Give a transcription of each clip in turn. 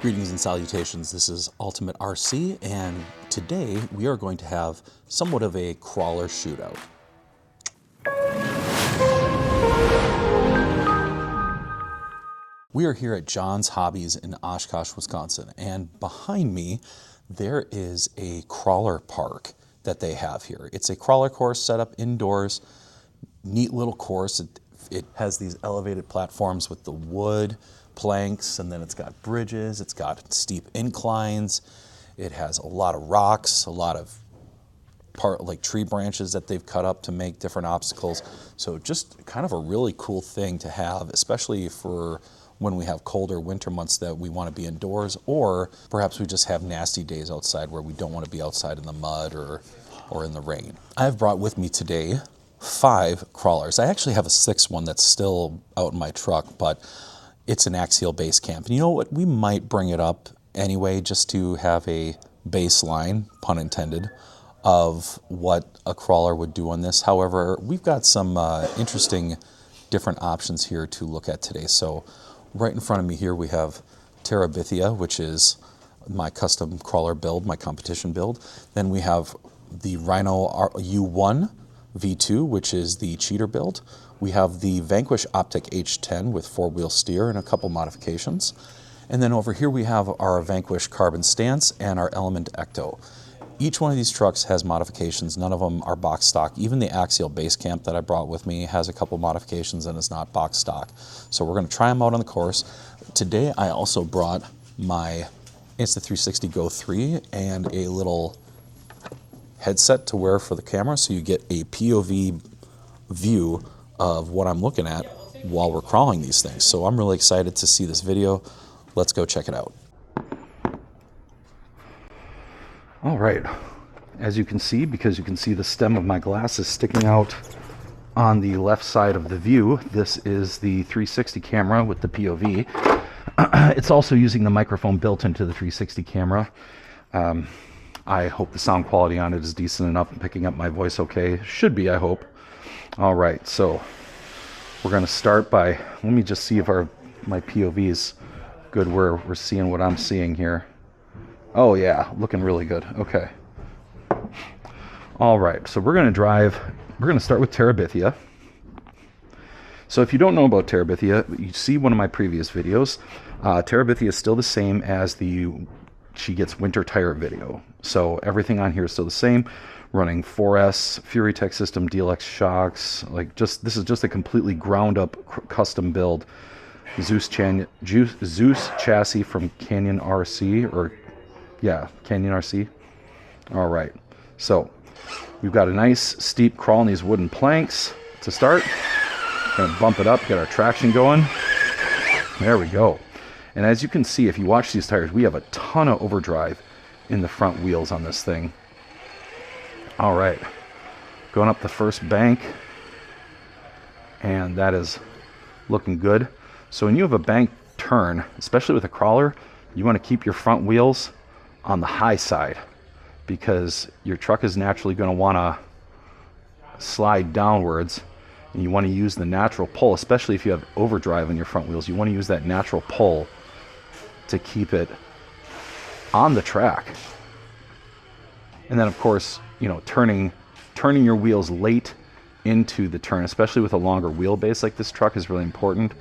Greetings and salutations, this is Ultimate RC, and today we are going to have somewhat of a crawler shootout. We are here at John's Hobbies in Oshkosh, Wisconsin, and behind me there is a crawler park that they have here. It's a crawler course set up indoors, neat little course. It has these elevated platforms with the wood planks, and then it's got bridges, it's got steep inclines, it has a lot of rocks, a lot of like tree branches that they've cut up to make different obstacles. So just kind of a really cool thing to have, especially for when we have colder winter months that we want to be indoors, or perhaps we just have nasty days outside where we don't want to be outside in the mud or in the rain. I've brought with me today 5 crawlers. I actually have a 6th one that's still out in my truck, but it's an axial base camp. And you know what? We might bring it up anyway just to have a baseline, pun intended, of what a crawler would do on this. However, we've got some interesting different options here to look at today. So right in front of me here we have Tarabithia, which is my custom crawler build, my competition build. Then we have the Rhino Yue One V2, which is the cheater build. We have the Vanquish Optic H10 with 4-wheel steer and a couple modifications. And then over here we have our Vanquish Carbon Stance and our Element Ecto. Each one of these trucks has modifications. None of them are box stock. Even the axial base camp that I brought with me has a couple modifications and is not box stock. So we're going to try them out on the course. Today I also brought my Insta360 Go 3 and a little headset to wear for the camera, so you get a POV view of what I'm looking at while we're crawling these things. So I'm really excited to see this video. Let's go check it out. All right, as you can see, because you can see the stem of my glasses sticking out on the left side of the view, this is the 360 camera with the POV. It's also using the microphone built into the 360 camera. I hope the sound quality on it is decent enough and picking up my voice okay. Should be, I hope. All right, so we're going to start by, let me just see if my POV is good where we're seeing what I'm seeing here. Oh yeah, looking really good. Okay. All right, so we're going to start with Tarabithia. So if you don't know about Tarabithia, you see one of my previous videos. Tarabithia is still the same as she gets winter tire video. So everything on here is still the same. Running 4S, Fury Tech system, DLX shocks. This is just a completely ground up custom build. Zeus chassis from Canyon RC, Canyon RC. All right, so we've got a nice steep crawl on these wooden planks to start. Gonna bump it up, get our traction going. There we go. And as you can see, if you watch these tires, we have a ton of overdrive in the front wheels on this thing. All right, going up the first bank, and that is looking good. So when you have a bank turn, especially with a crawler, you want to keep your front wheels on the high side because your truck is naturally going to want to slide downwards, and you want to use the natural pull, especially if you have overdrive on your front wheels. You want to use that natural pull to keep it on the track. And then of course, you know, turning your wheels late into the turn, especially with a longer wheelbase like this truck, is really important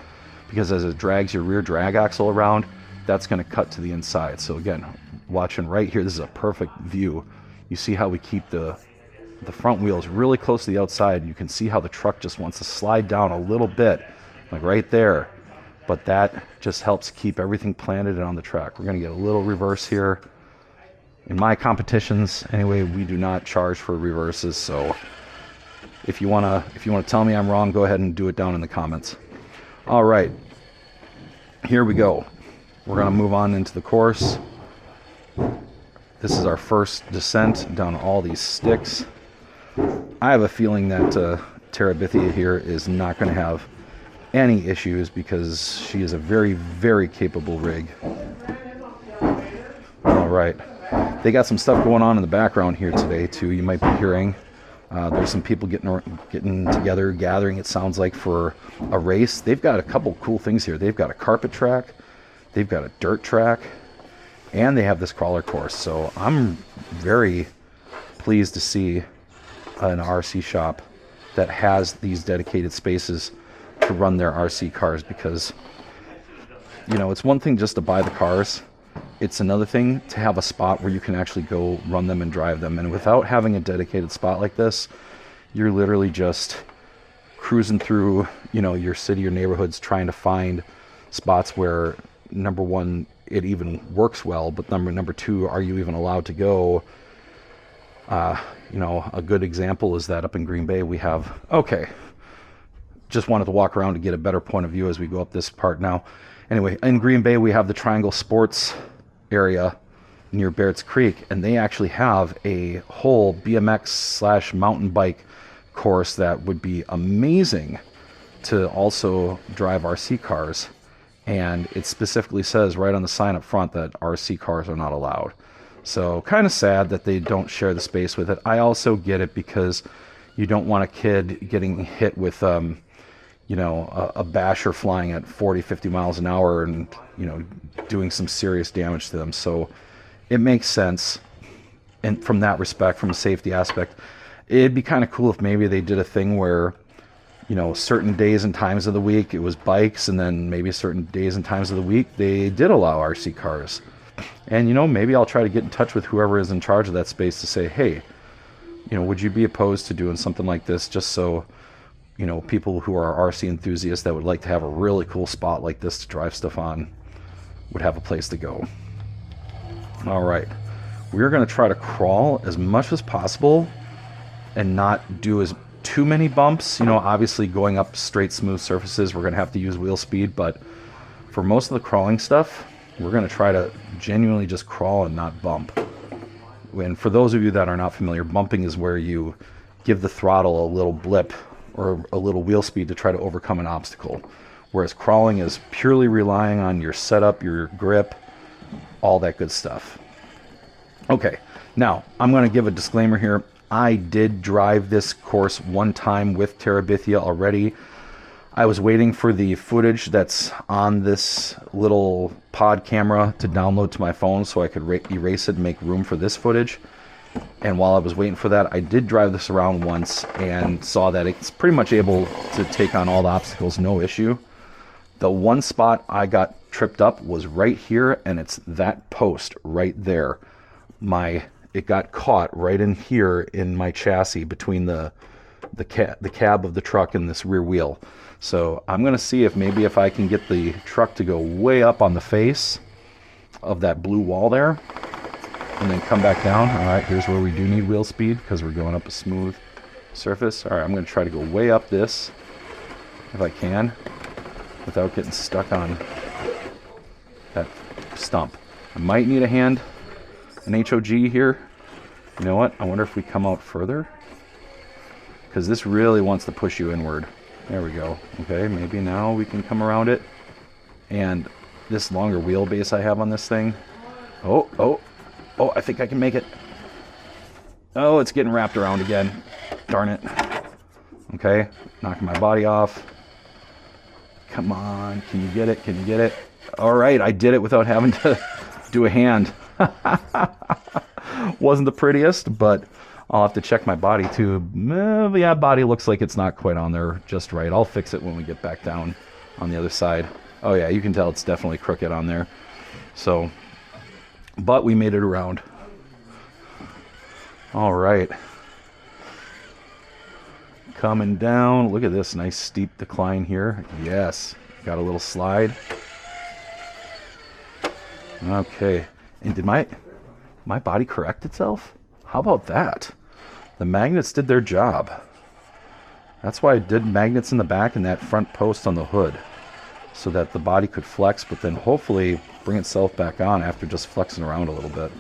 because as it drags your rear drag axle around, that's going to cut to the inside. So again, watching right here, this is a perfect view. You see how we keep the front wheels really close to the outside. You can see how the truck just wants to slide down a little bit, like right there. But that just helps keep everything planted and on the track. We're going to get a little reverse here. In my competitions, anyway, we do not charge for reverses. So if you want to tell me I'm wrong, go ahead and do it down in the comments. All right, here we go. We're going to move on into the course. This is our first descent down all these sticks. I have a feeling that Tarabithia here is not going to have any issues because she is a very, very capable rig. All right. They got some stuff going on in the background here today too. You might be hearing there's some people getting together, gathering, it sounds like, for a race. They've got a couple cool things here. They've got a carpet track, they've got a dirt track, and they have this crawler course. So I'm very pleased to see an RC shop that has these dedicated spaces to run their RC cars, because, you know, it's one thing just to buy the cars. It's another thing to have a spot where you can actually go run them and drive them. And without having a dedicated spot like this, you're literally just cruising through, you know, your city or neighborhoods trying to find spots where, number one, it even works well, but number two, are you even allowed to go? You know, a good example is that up in Green Bay we have, okay, just wanted to walk around to get a better point of view as we go up this part now. Anyway, in Green Bay we have the Triangle Sports area near Barrett's Creek, and they actually have a whole BMX / mountain bike course that would be amazing to also drive RC cars. And it specifically says right on the sign up front that RC cars are not allowed. So kind of sad that they don't share the space with it. I also get it, because you don't want a kid getting hit with, you know, a basher flying at 40, 50 miles an hour and, you know, doing some serious damage to them. So it makes sense. And from that respect, from a safety aspect, it'd be kind of cool if maybe they did a thing where, you know, certain days and times of the week it was bikes, and then maybe certain days and times of the week they did allow RC cars. And, you know, maybe I'll try to get in touch with whoever is in charge of that space to say, hey, you know, would you be opposed to doing something like this, just so, you know, people who are RC enthusiasts that would like to have a really cool spot like this to drive stuff on would have a place to go. All right, we're going to try to crawl as much as possible and not do as too many bumps. You know, obviously going up straight smooth surfaces we're going to have to use wheel speed, but for most of the crawling stuff we're going to try to genuinely just crawl and not bump. And for those of you that are not familiar, bumping is where you give the throttle a little blip or a little wheel speed to try to overcome an obstacle, whereas crawling is purely relying on your setup, your grip, all that good stuff. Okay, now I'm going to give a disclaimer here. I did drive this course one time with Tarabithia already. I was waiting for the footage that's on this little pod camera to download to my phone so I could erase it and make room for this footage. And while I was waiting for that, I did drive this around once and saw that it's pretty much able to take on all the obstacles, no issue. The one spot I got tripped up was right here, and it's that post right there. It got caught right in here in my chassis between the cab of the truck and this rear wheel. So I'm going to see if maybe if I can get the truck to go way up on the face of that blue wall there and then come back down. All right, here's where we do need wheel speed because we're going up a smooth surface. All right, I'm going to try to go way up this if I can without getting stuck on that stump. I might need a hand, an HOG here. You know what? I wonder if we come out further, because this really wants to push you inward. There we go. Okay, maybe now we can come around it. And this longer wheelbase I have on this thing. Oh, I think I can make it. Oh, it's getting wrapped around again. Darn it. Okay, knocking my body off. Come on, can you get it? Can you get it? All right, I did it without having to do a hand. Wasn't the prettiest, but I'll have to check my body too. Yeah, body looks like it's not quite on there just right. I'll fix it when we get back down on the other side. Oh yeah, you can tell it's definitely crooked on there. So, but we made it around. All right. Coming down. Look at this nice steep decline here. Yes, got a little slide. Okay, and did my body correct itself? How about that? The magnets did their job. That's why I did magnets in the back and that front post on the hood, so that the body could flex, but then hopefully bring itself back on after just flexing around a little bit.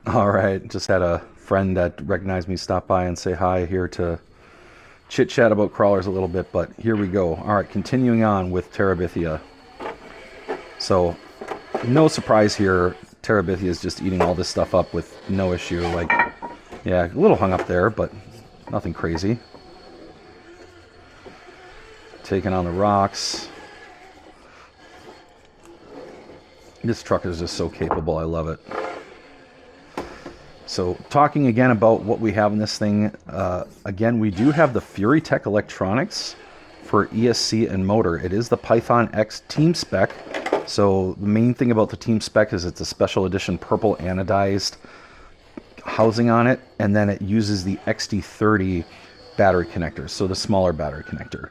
All right, just had a friend that recognized me stop by and say hi here to chit chat about crawlers a little bit, but here we go. All right, continuing on with Tarabithia. So no surprise here, Tarabithia is just eating all this stuff up with no issue. Like, yeah, a little hung up there, but nothing crazy. Taking on the rocks. This truck is just so capable. I love it. So talking again about what we have in this thing, again, we do have the FuryTech electronics for ESC and motor. It is the Python X team spec. So the main thing about the team spec is it's a special edition purple anodized housing on it, and then it uses the XT30 battery connector, so the smaller battery connector.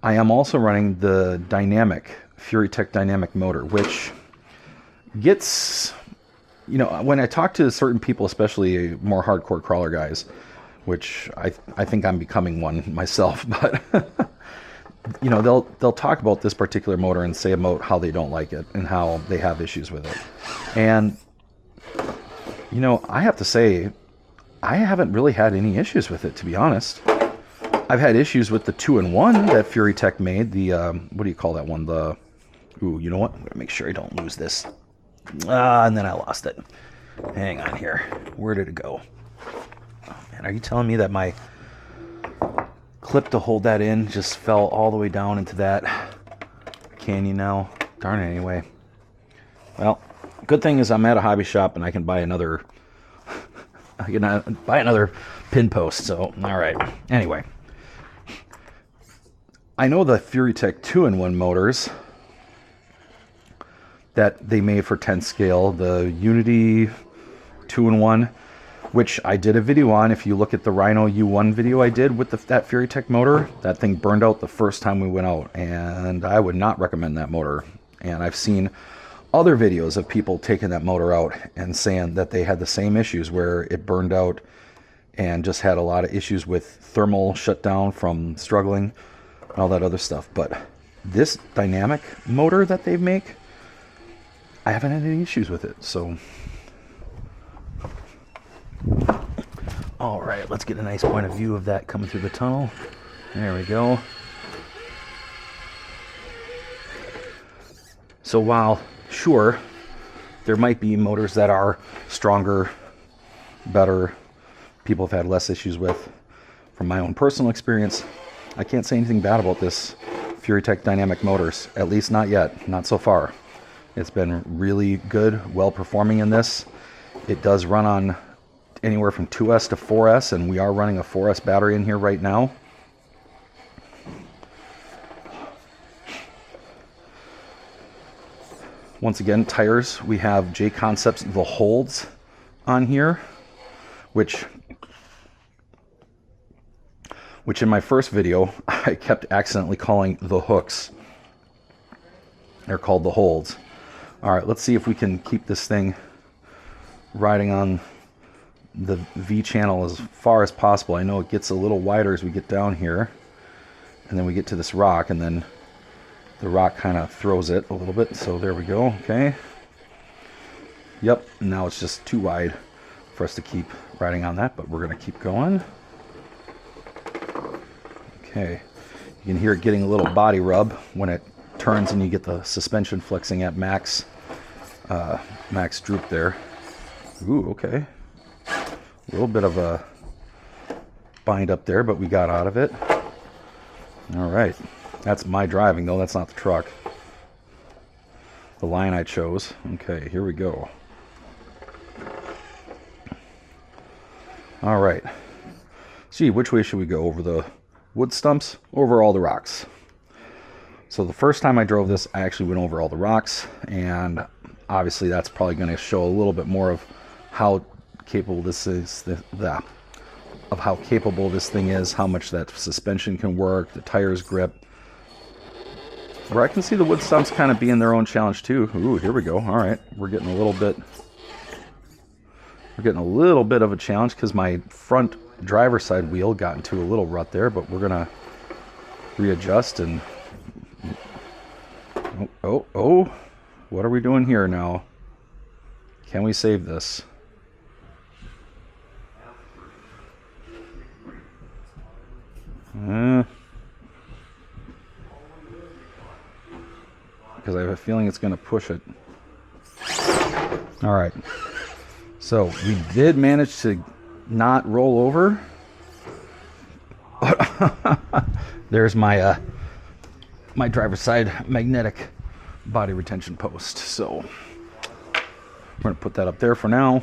I am also running the FuryTech dynamic motor, which gets, you know, when I talk to certain people, especially more hardcore crawler guys, which I think I'm becoming one myself, but you know, they'll talk about this particular motor and say about how they don't like it and how they have issues with it. And you know, I have to say, I haven't really had any issues with it, to be honest. I've had issues with the 2-in-1 that FuryTech made. The, what do you call that one? The, ooh, you know what? I'm going to make sure I don't lose this. And then I lost it. Hang on here. Where did it go? Oh, man, are you telling me that my clip to hold that in just fell all the way down into that canyon now? Darn it, anyway. Well, good thing is I'm at a hobby shop and I can buy another pin post. So, all right. Anyway, I know the FuryTech 2-in-1 motors that they made for 10 scale, the Unity 2-in-1, which I did a video on. If you look at the Rhino Yue One video I did with that FuryTech motor, that thing burned out the first time we went out, and I would not recommend that motor. And I've seen other videos of people taking that motor out and saying that they had the same issues where it burned out and just had a lot of issues with thermal shutdown from struggling and all that other stuff. But this dynamic motor that they make, I haven't had any issues with it. So, all right, let's get a nice point of view of that coming through the tunnel. There we go. So while, sure, there might be motors that are stronger, better, people have had less issues with, from my own personal experience, I can't say anything bad about this FuryTech dynamic motors, at least not yet, not so far. It's been really good, well performing in this. It does run on anywhere from 2S to 4S, and we are running a 4S battery in here right now. Once again, tires, we have J Concepts The Holds on here, which in my first video, I kept accidentally calling the hooks. They're called The Holds. All right, let's see if we can keep this thing riding on the V channel as far as possible. I know it gets a little wider as we get down here, and then we get to this rock, and then the rock kind of throws it a little bit. So there we go. Okay. Yep. Now it's just too wide for us to keep riding on that, but we're going to keep going. Okay. You can hear it getting a little body rub when it turns and you get the suspension flexing at max droop there. Ooh, okay. A little bit of a bind up there, but we got out of it. All right. That's my driving, though. That's not the truck. The line I chose. Okay, here we go. All right. Gee, which way should we go? Over the wood stumps? Over all the rocks. So the first time I drove this, I actually went over all the rocks, and obviously that's probably going to show a little bit more of how capable this is, of how capable this thing is, how much that suspension can work, the tires grip. Where I can see the wood stumps kind of being their own challenge too. Ooh, here we go. All right, we're getting a little bit of a challenge because my front driver's side wheel got into a little rut there, but we're gonna readjust and oh, what are we doing here now? Can we save this? Because I have a feeling it's going to push it. All right. So we did manage to not roll over. There's my my driver's side magnetic body retention post. So We're going to put that up there for now.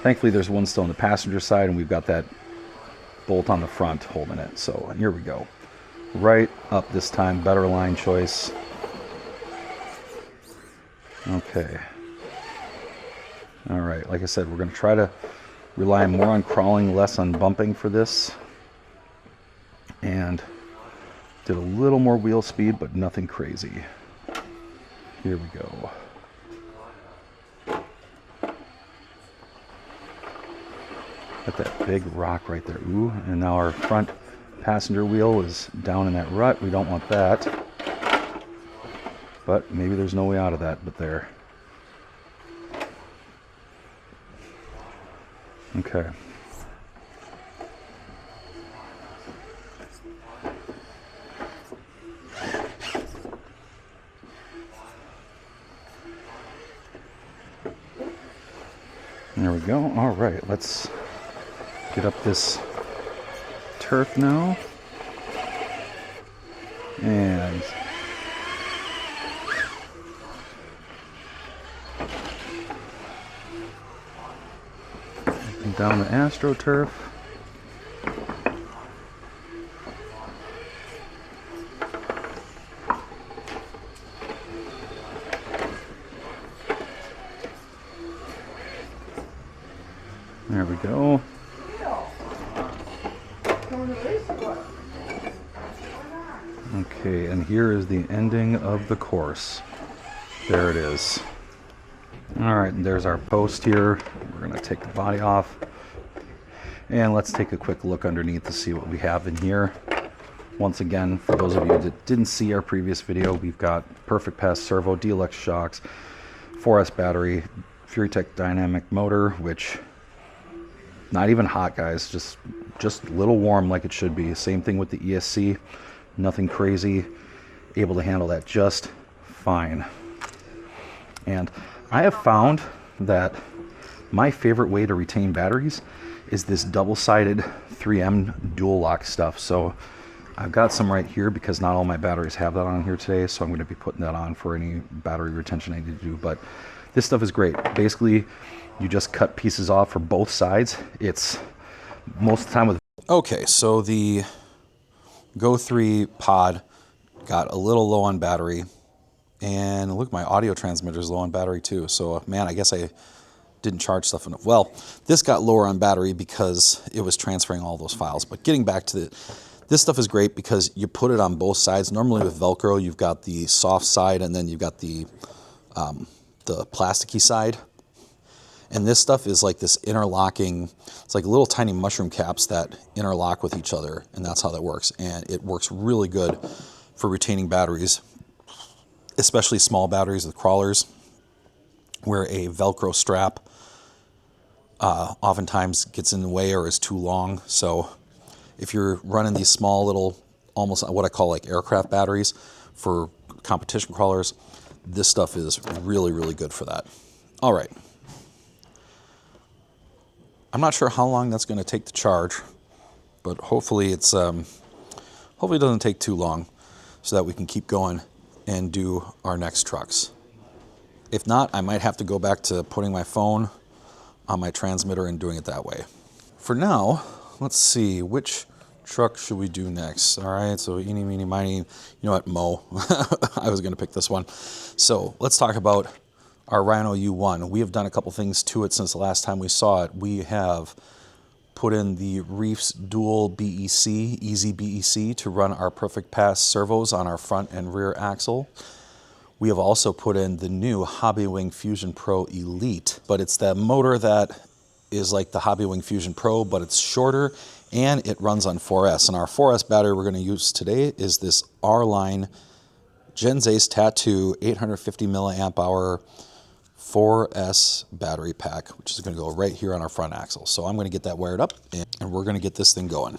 Thankfully, there's one still on the passenger side, and we've got that bolt on the front holding it. So here we go. Right up this time, better line choice. Okay. All right, like I said, we're going to try to rely more on crawling, less on bumping for this. And did a little more wheel speed, but nothing crazy. Here we go. Got that big rock right there. Ooh, and now our front passenger wheel is down in that rut. We don't want that. But maybe there's no way out of that, but there. Okay. There we go. All right, let's get up this turf now. And down the AstroTurf. There we go. Okay, and here is the ending of the course. There it is. All right, and there's our post here. We're going to take the body off. And let's take a quick look underneath to see what we have in here. Once again, for those of you that didn't see our previous video, we've got Perfect Pass servo, DLX shocks, 4S battery, FuryTech dynamic motor, which not even hot, guys, just a little warm like it should be. Same thing with the ESC, nothing crazy, able to handle that just fine. And I have found that my favorite way to retain batteries is this double-sided 3M dual lock stuff. So I've got some right here because not all my batteries have that on here today, so I'm going to be putting that on for any battery retention I need to do. But this stuff is great. Basically, you just cut pieces off for both sides. It's most of the time with... Okay, so the Go 3 pod got a little low on battery. And look, my audio transmitter is low on battery too. So, man, I guess I didn't charge stuff enough. Well, this got lower on battery because it was transferring all those files. But getting back to this stuff is great because you put it on both sides. Normally with Velcro, you've got the soft side and then you've got the plasticky side. And this stuff is like this interlocking, it's like little tiny mushroom caps that interlock with each other. And that's how that works. And it works really good for retaining batteries, especially small batteries with crawlers, where a Velcro strap oftentimes gets in the way or is too long. So if you're running these small little, almost what I call like aircraft batteries for competition crawlers, this stuff is really, really good for that. All right. I'm not sure how long that's going to take to charge, but hopefully it's hopefully it doesn't take too long so that we can keep going and do our next trucks. If not, I might have to go back to putting my phone on my transmitter and doing it that way. For now, let's see, which truck should we do next? All right, so eeny, meeny, miny, you know what, Mo. I was gonna pick this one. So let's talk about our Rhino Yue One. We have done a couple things to it since the last time we saw it. We have put in the Reefs dual BEC, easy BEC, to run our Perfect Pass servos on our front and rear axle. We have also put in the new Hobbywing Fusion Pro Elite, but it's that motor that is like the Hobbywing Fusion Pro, but it's shorter and it runs on 4S. And our 4S battery we're going to use today is this R-Line Gens Ace Tattoo 850 milliamp hour 4S battery pack, which is going to go right here on our front axle. So I'm going to get that wired up and we're going to get this thing going.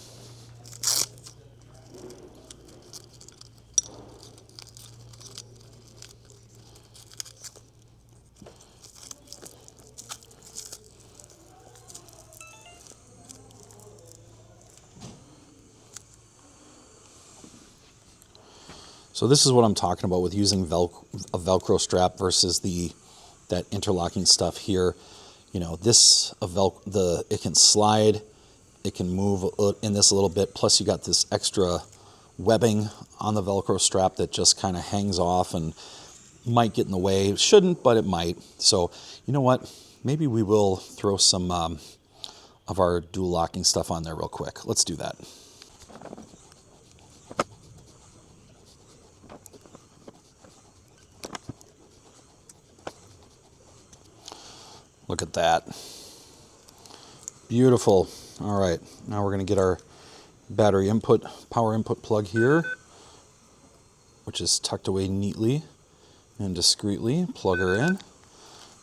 So this is what I'm talking about with using a Velcro strap versus the that interlocking stuff here. You know, this it can slide, it can move in this a little bit. Plus, you got this extra webbing on the Velcro strap that just kind of hangs off and might get in the way. It shouldn't, but it might. So, you know what? Maybe we will throw some of our dual locking stuff on there real quick. Let's do that. Look at that. Beautiful. All right, now we're going to get our battery input, power input plug here, which is tucked away neatly and discreetly. Plug her in.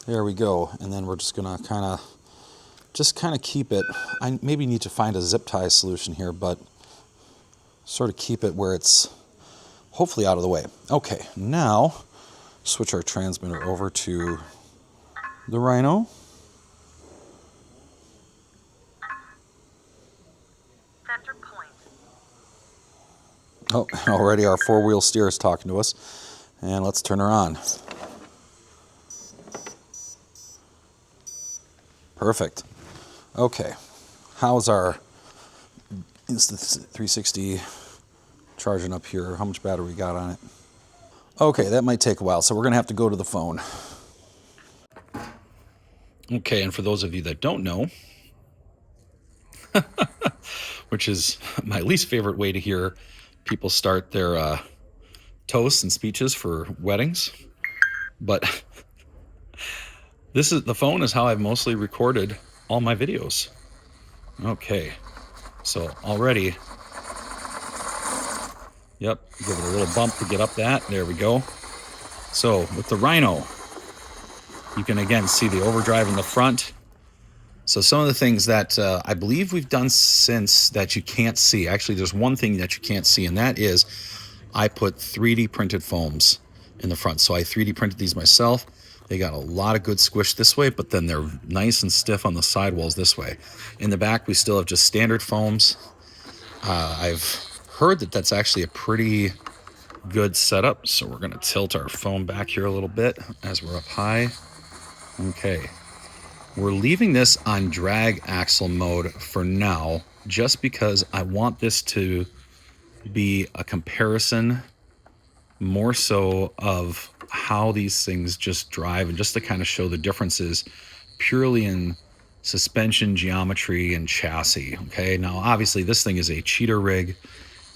There we go. And then we're just going to kind of keep it. I maybe need to find a zip tie solution here, but sort of keep it where it's hopefully out of the way. Okay, now switch our transmitter over to the Rhino. Center point. Oh, already our four-wheel steer is talking to us. And let's turn her on. Perfect. Okay, how's our Insta360 charging up here? How much battery we got on it? Okay, that might take a while, so we're gonna have to go to the phone. Okay, and for those of you that don't know, which is my least favorite way to hear people start their toasts and speeches for weddings, but the phone is how I've mostly recorded all my videos. Okay, so already, yep, give it a little bump to get up that. There we go. So with the Rhino, you can again see the overdrive in the front. So some of the things that I believe we've done since that you can't see. Actually, there's one thing that you can't see, and that is I put 3D printed foams in the front. So I 3D printed these myself. They got a lot of good squish this way, but then they're nice and stiff on the sidewalls this way. In the back, we still have just standard foams. I've heard that that's actually a pretty good setup. So we're going to tilt our foam back here a little bit as we're up high. Okay. We're leaving this on drag axle mode for now, just because I want this to be a comparison more so of how these things just drive, and just to kind of show the differences purely in suspension geometry and chassis. Okay, now obviously this thing is a cheater rig.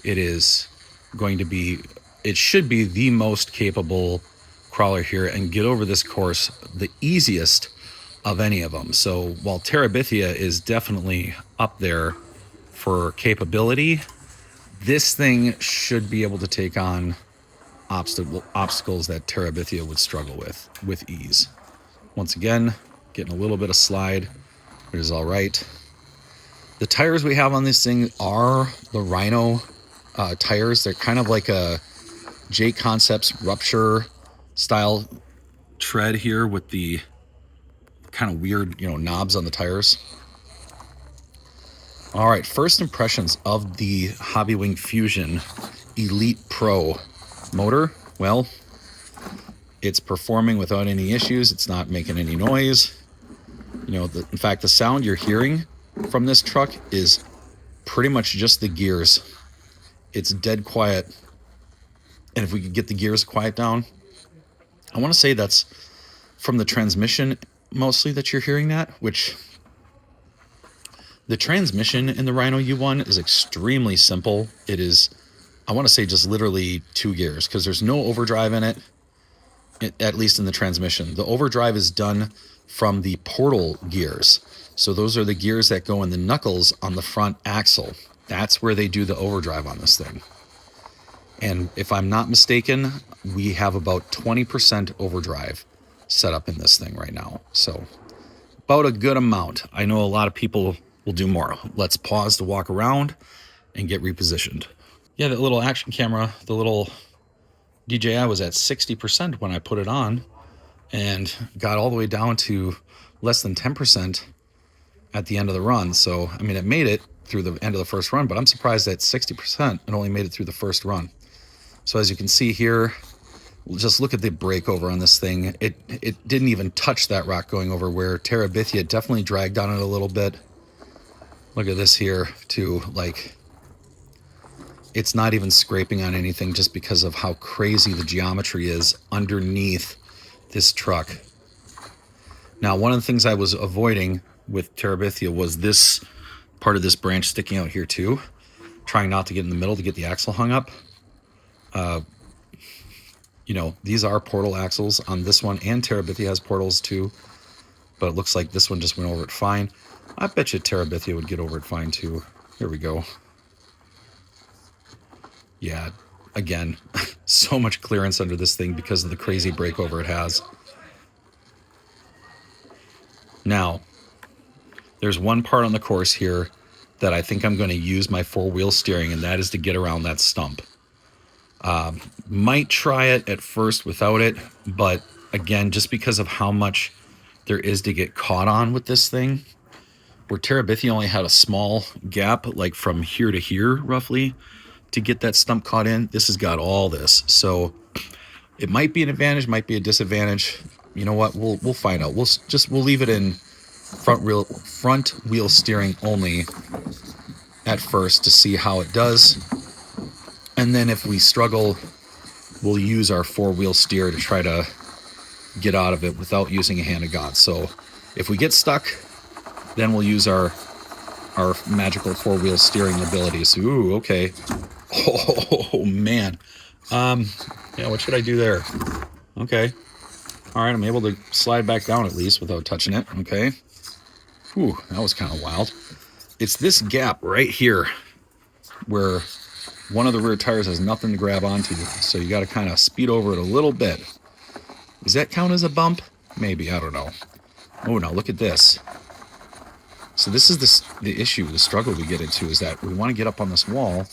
It is going to be, it should be the most capable crawler here and get over this course the easiest of any of them. So while Tarabithia is definitely up there for capability, this thing should be able to take on obstacles that Tarabithia would struggle with ease. Once again, getting a little bit of slide, which is all right. The tires we have on this thing are the Rhino tires. They're kind of like a J Concepts Rupture style tread here with the kind of weird, knobs on the tires. All right, first impressions of the Hobbywing Fusion Elite Pro motor. Well, it's performing without any issues. It's not making any noise. In fact, the sound you're hearing from this truck is pretty much just the gears. It's dead quiet. And if we could get the gears quiet down, I want to say that's from the transmission mostly that you're hearing that, which the transmission in the Rhino Yue One is extremely simple. It is, I want to say, just literally 2 gears, because there's no overdrive in it, at least in the transmission. The overdrive is done from the portal gears. So those are the gears that go in the knuckles on the front axle. That's where they do the overdrive on this thing. And if I'm not mistaken, we have about 20% overdrive set up in this thing right now. So about a good amount. I know a lot of people will do more. Let's pause to walk around and get repositioned. Yeah, that little action camera, the little DJI was at 60% when I put it on, and got all the way down to less than 10% at the end of the run. So, I mean, it made it through the end of the first run, but I'm surprised at 60% it only made it through the first run. So as you can see here, Just look at the breakover on this thing. It didn't even touch that rock going over, where Tarabithia definitely dragged on it a little bit. Look at this here too. Like, it's not even scraping on anything just because of how crazy the geometry is underneath this truck. Now, one of the things I was avoiding with Tarabithia was this part of this branch sticking out here too. Trying not to get in the middle to get the axle hung up. You know, these are portal axles on this one, and Tarabithia has portals too. But it looks like this one just went over it fine. I bet you Tarabithia would get over it fine too. Here we go. Yeah, again, so much clearance under this thing because of the crazy breakover it has. Now, there's one part on the course here that I think I'm going to use my four-wheel steering, and that is to get around that stump. Might try it at first without it, but again, just because of how much there is to get caught on with this thing, where Tarabithia only had a small gap, like from here to here, roughly, to get that stump caught in, this has got all this. So it might be an advantage, might be a disadvantage. You know what? We'll find out. We'll leave it in front wheel steering only at first to see how it does. And then if we struggle, we'll use our four-wheel steer to try to get out of it without using a hand of God. So if we get stuck, then we'll use our magical four-wheel steering abilities. Ooh, okay. Oh, man. Yeah, what should I do there? Okay. All right, I'm able to slide back down at least without touching it. Okay. Ooh, that was kind of wild. It's this gap right here where one of the rear tires has nothing to grab onto, so you got to kind of speed over it a little bit. Does that count as a bump? Maybe, I don't know. Oh, now look at this. So this is the issue, the struggle we get into is that we want to get up on this wall.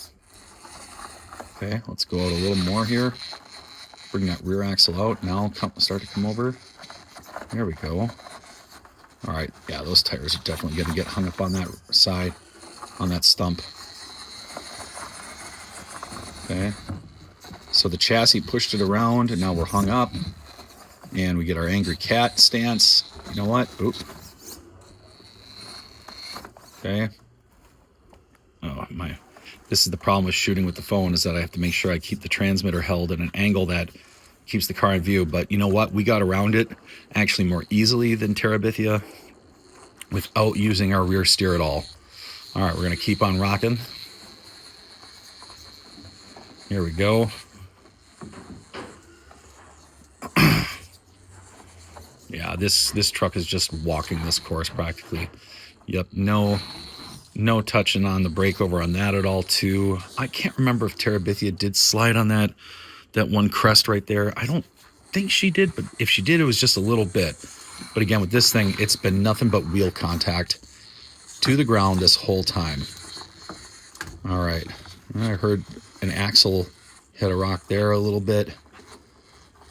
Okay, let's go out a little more here. Bring that rear axle out. Now start to come over. There we go. All right, yeah, those tires are definitely going to get hung up on that side, on that stump. Okay, so the chassis pushed it around, and now we're hung up, and we get our angry cat stance. You know what? Oop. Okay. Oh, this is the problem with shooting with the phone, is that I have to make sure I keep the transmitter held at an angle that keeps the car in view. But you know what? We got around it actually more easily than Tarabithia without using our rear steer at all. All right, we're going to keep on rocking. Here we go. Yeah, this truck is just walking this course practically. Yep, no touching on the breakover on that at all too. I can't remember if Tarabithia did slide on that one crest right there. I don't think she did, but if she did, it was just a little bit. But again, with this thing, it's been nothing but wheel contact to the ground this whole time. All right, I heard an axle hit a rock there a little bit,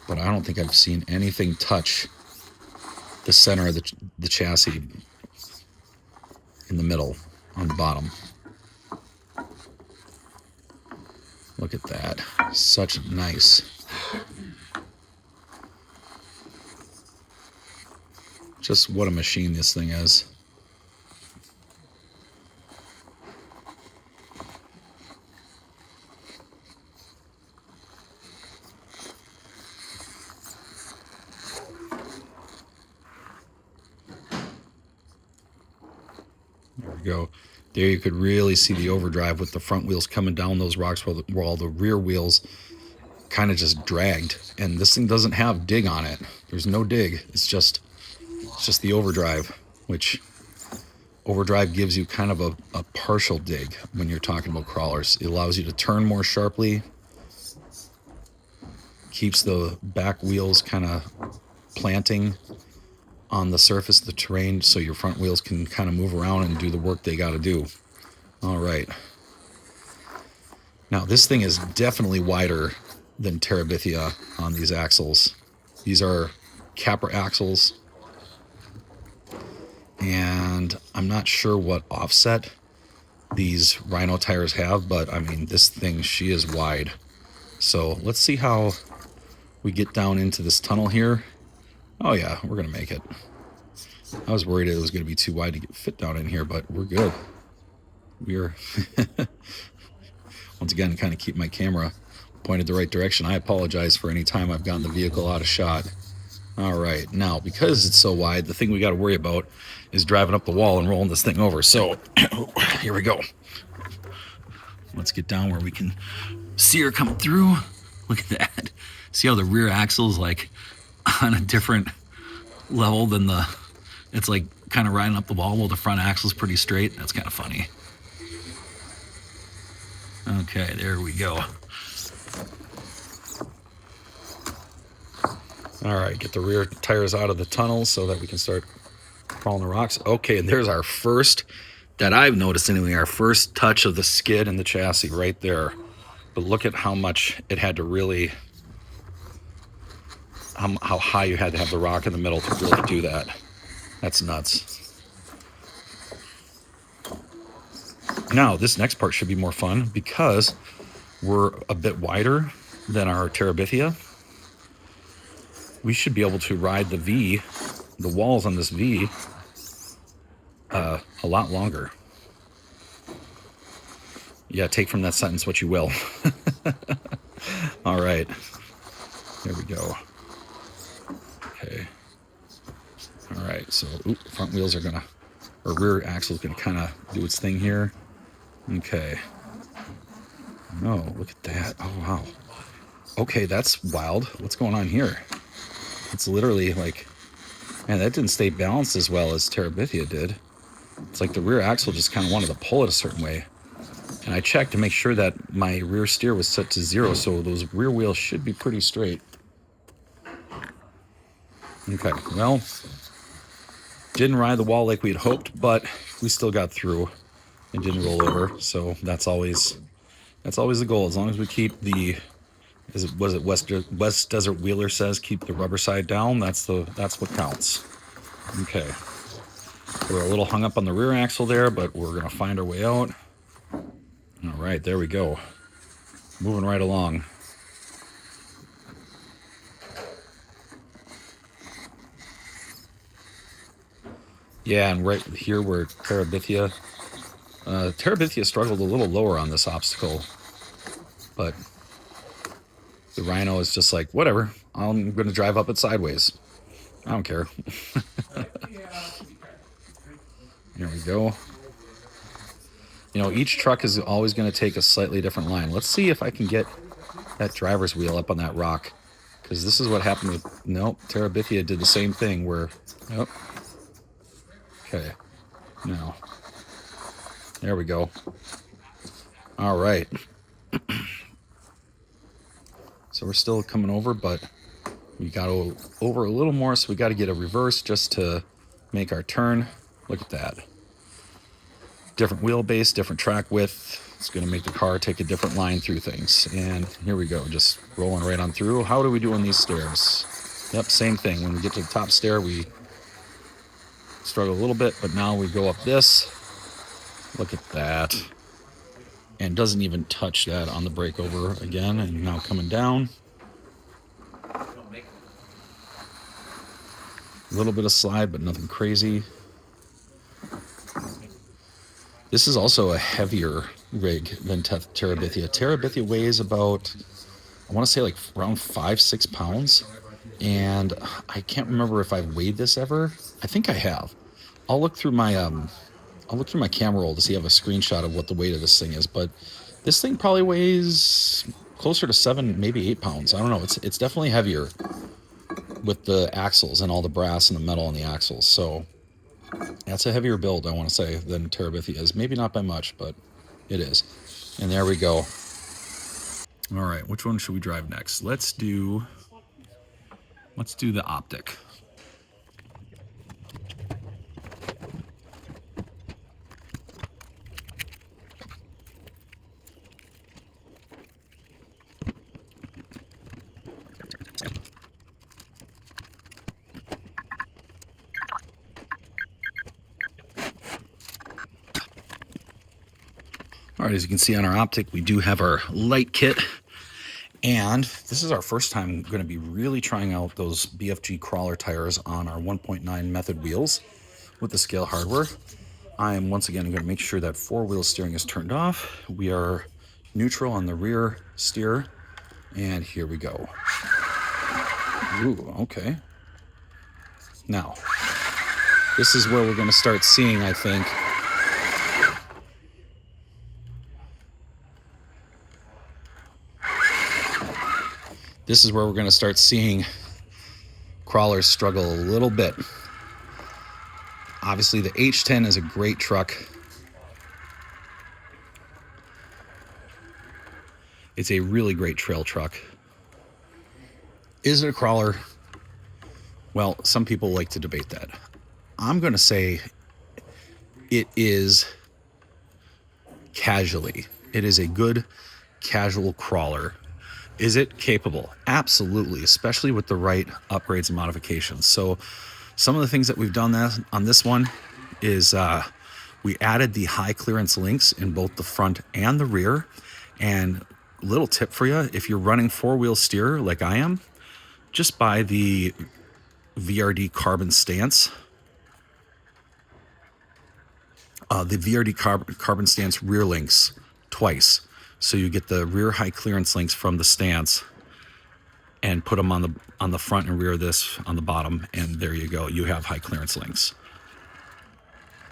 but I don't think I've seen anything touch the center of the chassis in the middle on the bottom. Look at that. Such nice. Just what a machine this thing is. There we go. There you could really see the overdrive with the front wheels coming down those rocks while the rear wheels kind of just dragged. And this thing doesn't have dig on it. There's no dig. It's just the overdrive, which overdrive gives you kind of a partial dig when you're talking about crawlers. It allows you to turn more sharply, keeps the back wheels kind of planting on the surface of the terrain so your front wheels can kind of move around and do the work they got to do. All right. Now this thing is definitely wider than Tarabithia on these axles. These are capper axles, and I'm not sure what offset these Rhino tires have, but I mean, this thing, she is wide. So let's see how we get down into this tunnel here. Oh yeah, we're gonna make it. I was worried it was gonna be too wide to fit down in here, but we're good. We're once again kind of keep my camera pointed the right direction. I apologize for any time I've gotten the vehicle out of shot. All right, now because it's so wide, the thing we got to worry about is driving up the wall and rolling this thing over. So here we go. Let's get down where we can see her come through. Look at that. See how the rear axle is like on a different level than the, it's like kind of riding up the wall while the front axle is pretty straight. That's kind of funny. Okay, there we go. All right, get the rear tires out of the tunnel so that we can start crawling the rocks. Okay, and there's our first, that I've noticed anyway, our first touch of the skid and the chassis right there. But look at how much it had to really, how high you had to have the rock in the middle to really do that. That's nuts. Now, this next part should be more fun because we're a bit wider than our Tarabithia. We should be able to ride the V, the walls on this V, a lot longer. Yeah, take from that sentence what you will. All right, there we go. Okay. All right, so front wheels are gonna, or rear axle is gonna kind of do its thing here. Okay. Oh, look at that. Oh, wow. Okay, that's wild. What's going on here? It's literally like, man, that didn't stay balanced as well as Tarabithia did. It's like the rear axle just kind of wanted to pull it a certain way. And I checked to make sure that my rear steer was set to 0, so those rear wheels should be pretty straight. Okay, well, didn't ride the wall like we had hoped, but we still got through and didn't roll over. So that's always the goal. As long as we keep the, was it West Desert Wheeler says, keep the rubber side down. That's what counts. Okay, we're a little hung up on the rear axle there, but we're gonna find our way out. All right, there we go. Moving right along. Yeah, and right here where Tarabithia struggled a little lower on this obstacle, but the Rhino is just like, whatever, I'm going to drive up it sideways. I don't care. Here we go. You know, each truck is always going to take a slightly different line. Let's see if I can get that driver's wheel up on that rock, because this is what happened with, nope, Tarabithia did the same thing where, nope. Okay, now, there we go. All right. So we're still coming over, but we got over a little more, so we got to get a reverse just to make our turn. Look at that. Different wheelbase, different track width. It's going to make the car take a different line through things. And here we go, just rolling right on through. How do we do on these stairs? Yep, same thing. When we get to the top stair, we struggle a little bit, but now we go up this. Look at that. And doesn't even touch that on the breakover again. And now coming down. A little bit of slide, but nothing crazy. This is also a heavier rig than Tarabithia. Tarabithia weighs about, I want to say like around 5-6 pounds. And I can't remember if I've weighed this ever. I think I have. I'll look through my camera roll to see if I have a screenshot of what the weight of this thing is, but this thing probably weighs closer to 7, maybe 8 pounds. I don't know. It's definitely heavier with the axles and all the brass and the metal on the axles. So that's a heavier build, I want to say, than Tarabithia is. Maybe not by much, but it is. And there we go. All right, which one should we drive next? Let's do the Optic. All right, as you can see on our Optic, we do have our light kit, And this is our first time going to be really trying out those BFG crawler tires on our 1.9 method wheels with the scale hardware. I am once again going to make sure that four-wheel steering is turned off. We are neutral on the rear steer. And here we go. Ooh, okay. Now, this is where we're going to start seeing, I think, this is where we're going to start seeing crawlers struggle a little bit. Obviously, the H10 is a great truck. It's a really great trail truck. Is it a crawler? Well, some people like to debate that. I'm going to say it is casually. It is a good casual crawler. Is it capable? Absolutely, especially with the right upgrades and modifications. So some of the things that we've done on this one is we added the high clearance links in both the front and the rear. And little tip for you, if you're running four-wheel steer like I am, just buy the VRD carbon stance. The VRD carbon stance rear links twice. So you get the rear high clearance links from the stance and put them on the front and rear of this on the bottom, and there you go. You have high clearance links.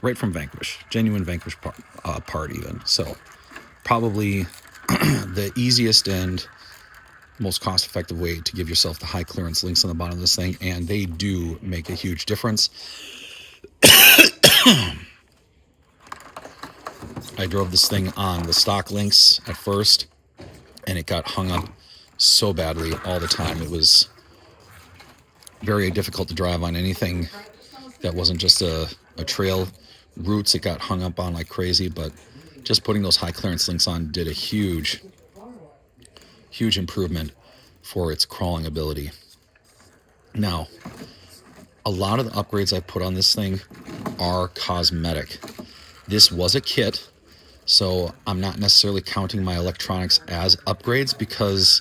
Right from Vanquish. Genuine Vanquish part even. So probably the easiest and most cost-effective way to give yourself the high clearance links on the bottom of this thing, and they do make a huge difference. I drove this thing on the stock links at first, and it got hung up so badly all the time. It was very difficult to drive on anything that wasn't just a trail. Roots it got hung up on like crazy, but just putting those high clearance links on did a huge improvement for its crawling ability. Now, a lot of the upgrades I put on this thing are cosmetic. This was a kit, so I'm not necessarily counting my electronics as upgrades, because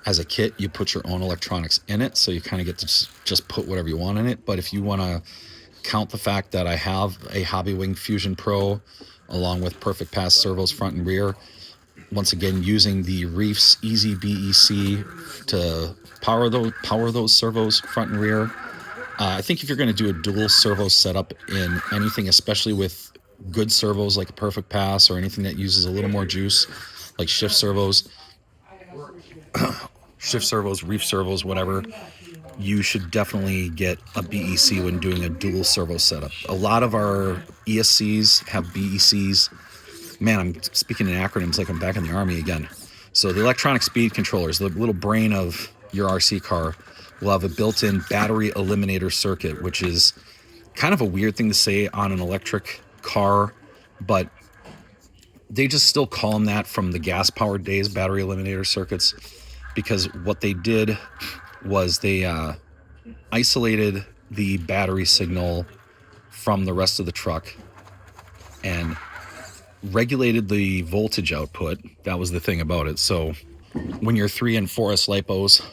as a kit, you put your own electronics in it, so you kind of get to just put whatever you want in it. But if you want to count the fact that I have a Hobbywing Fusion Pro along with Perfect Pass servos front and rear, once again using the Reefs Easy BEC to power those servos front and rear. I think if you're going to do a dual servo setup in anything, especially with good servos like a Perfect Pass or anything that uses a little more juice, like shift servos, reef servos, whatever, you should definitely get a BEC when doing a dual servo setup. A lot of our ESCs have BECs. Man, I'm speaking in acronyms like I'm back in the Army again. So the electronic speed controllers, the little brain of your RC car, will have a built-in battery eliminator circuit, which is kind of a weird thing to say on an electric car, but they just still call them that from the gas-powered days, battery eliminator circuits, because what they did was they isolated the battery signal from the rest of the truck and regulated the voltage output. That was the thing about it. So when your 3 and 4S lipos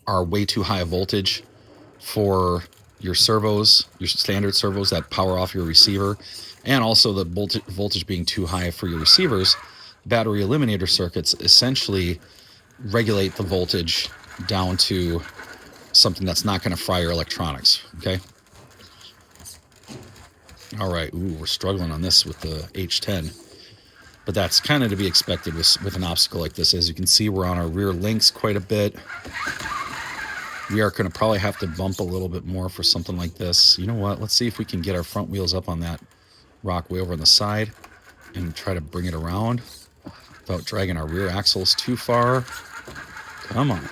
are way too high a voltage for your servos, your standard servos that power off your receiver, and also the voltage being too high for your receivers, battery eliminator circuits essentially regulate the voltage down to something that's not going to fry your electronics. Okay. All right. Ooh, we're struggling on this with the H10, but that's kind of to be expected with an obstacle like this. As you can see, we're on our rear links quite a bit. We are going to probably have to bump a little bit more for something like this. You know what? Let's see if we can get our front wheels up on that rock way over on the side and try to bring it around without dragging our rear axles too far. Come on.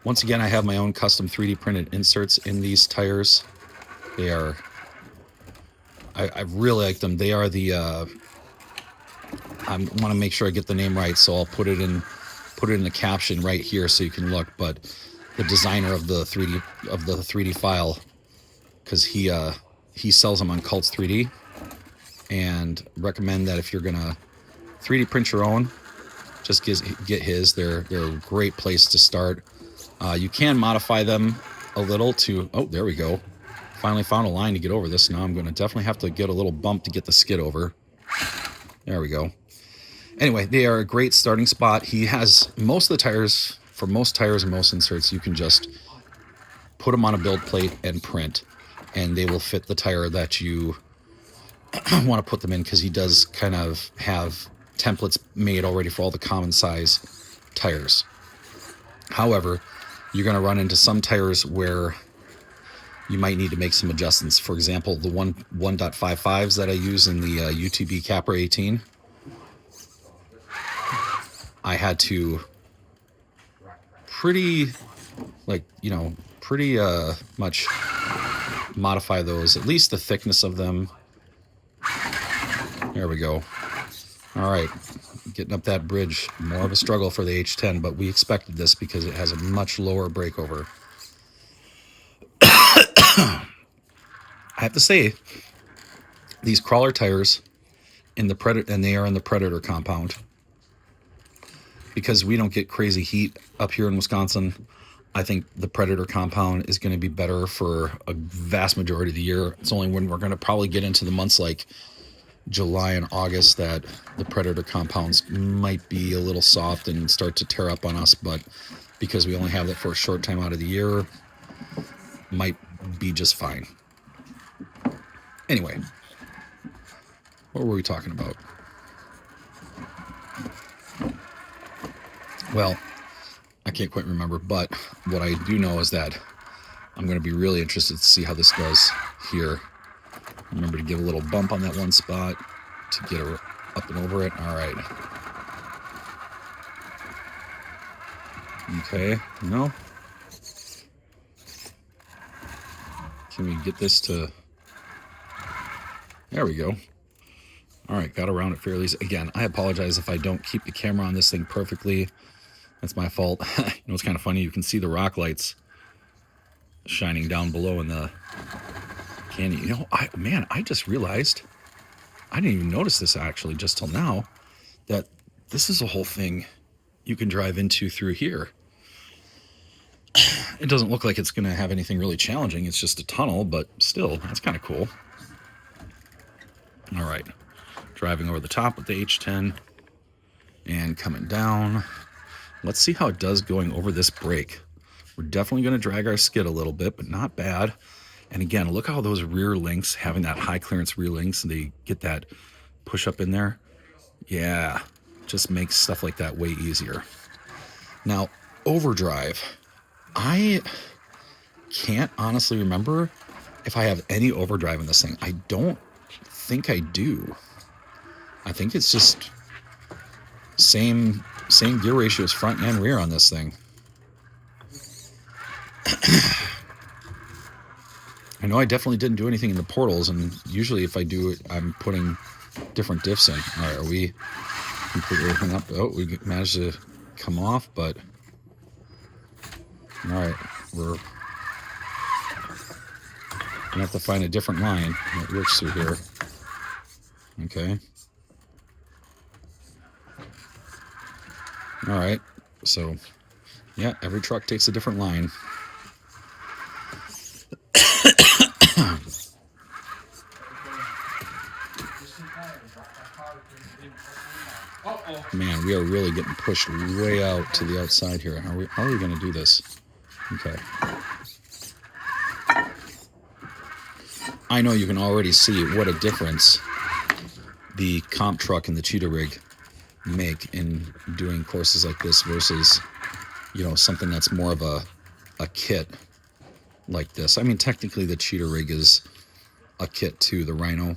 Once again, I have my own custom 3D printed inserts in these tires. They are, I really like them. They are the, I want to make sure I get the name right, so I'll put it in the caption right here so you can look. But the designer of the 3D file, because he sells them on Cults 3D, and recommend that if you're gonna 3D print your own, just get his. They're a great place to start. You can modify them a little to, oh, there we go. Finally found a line to get over this. Now I'm going to definitely have to get a little bump to get the skid over. There we go. Anyway, they are a great starting spot. He has most of the tires, for most tires and most inserts, you can just put them on a build plate and print, and they will fit the tire that you want to put them in, because he does kind of have templates made already for all the common size tires. However, you're going to run into some tires where you might need to make some adjustments. For example, the 1.55s that I use in the UTB Capra 18, I had to pretty much modify those, at least the thickness of them. There we go. All right, getting up that bridge, more of a struggle for the H10, but we expected this because it has a much lower breakover. I have to say, these crawler tires in the Predator, and they are in the Predator compound, because we don't get crazy heat up here in Wisconsin. I think the Predator compound is going to be better for a vast majority of the year. It's only when we're going to probably get into the months like July and August that the Predator compounds might be a little soft and start to tear up on us, but because we only have that for a short time out of the year, might be just fine. Anyway, what were we talking about? Well, I can't quite remember, but what I do know is that I'm going to be really interested to see how this does here. Remember to give a little bump on that one spot to get her up and over it. All right. Okay, no. Can we get this to... There we go. All right, got around it fairly. Again, I apologize if I don't keep the camera on this thing perfectly. That's my fault. You know, it's kind of funny. You can see the rock lights shining down below in the canyon. You know, I just realized, I didn't even notice this actually just till now, that this is a whole thing you can drive into through here. It doesn't look like it's going to have anything really challenging. It's just a tunnel, but still, that's kind of cool. All right, driving over the top with the H10 and coming down. Let's see how it does going over this break. We're definitely going to drag our skid a little bit, but not bad. And again, look how those rear links, having that high clearance rear links, and they get that push up in there. Yeah, just makes stuff like that way easier. Now, overdrive. I can't honestly remember if I have any overdrive in this thing. I don't think I do. I think it's just same gear ratios front and rear on this thing. I know I definitely didn't do anything in the portals, and usually if I do it, I'm putting different diffs in. All right, are we completely everything up? Oh, we managed to come off, but all right, we're gonna have to find a different line that works through here. Okay. All right, so yeah, every truck takes a different line. Man, we are really getting pushed way out to the outside here. How are we going to do this? Okay. I know you can already see what a difference the comp truck and the cheetah rig make in doing courses like this versus, you know, something that's more of a kit like this. I mean, technically the cheetah rig is a kit to the Rhino,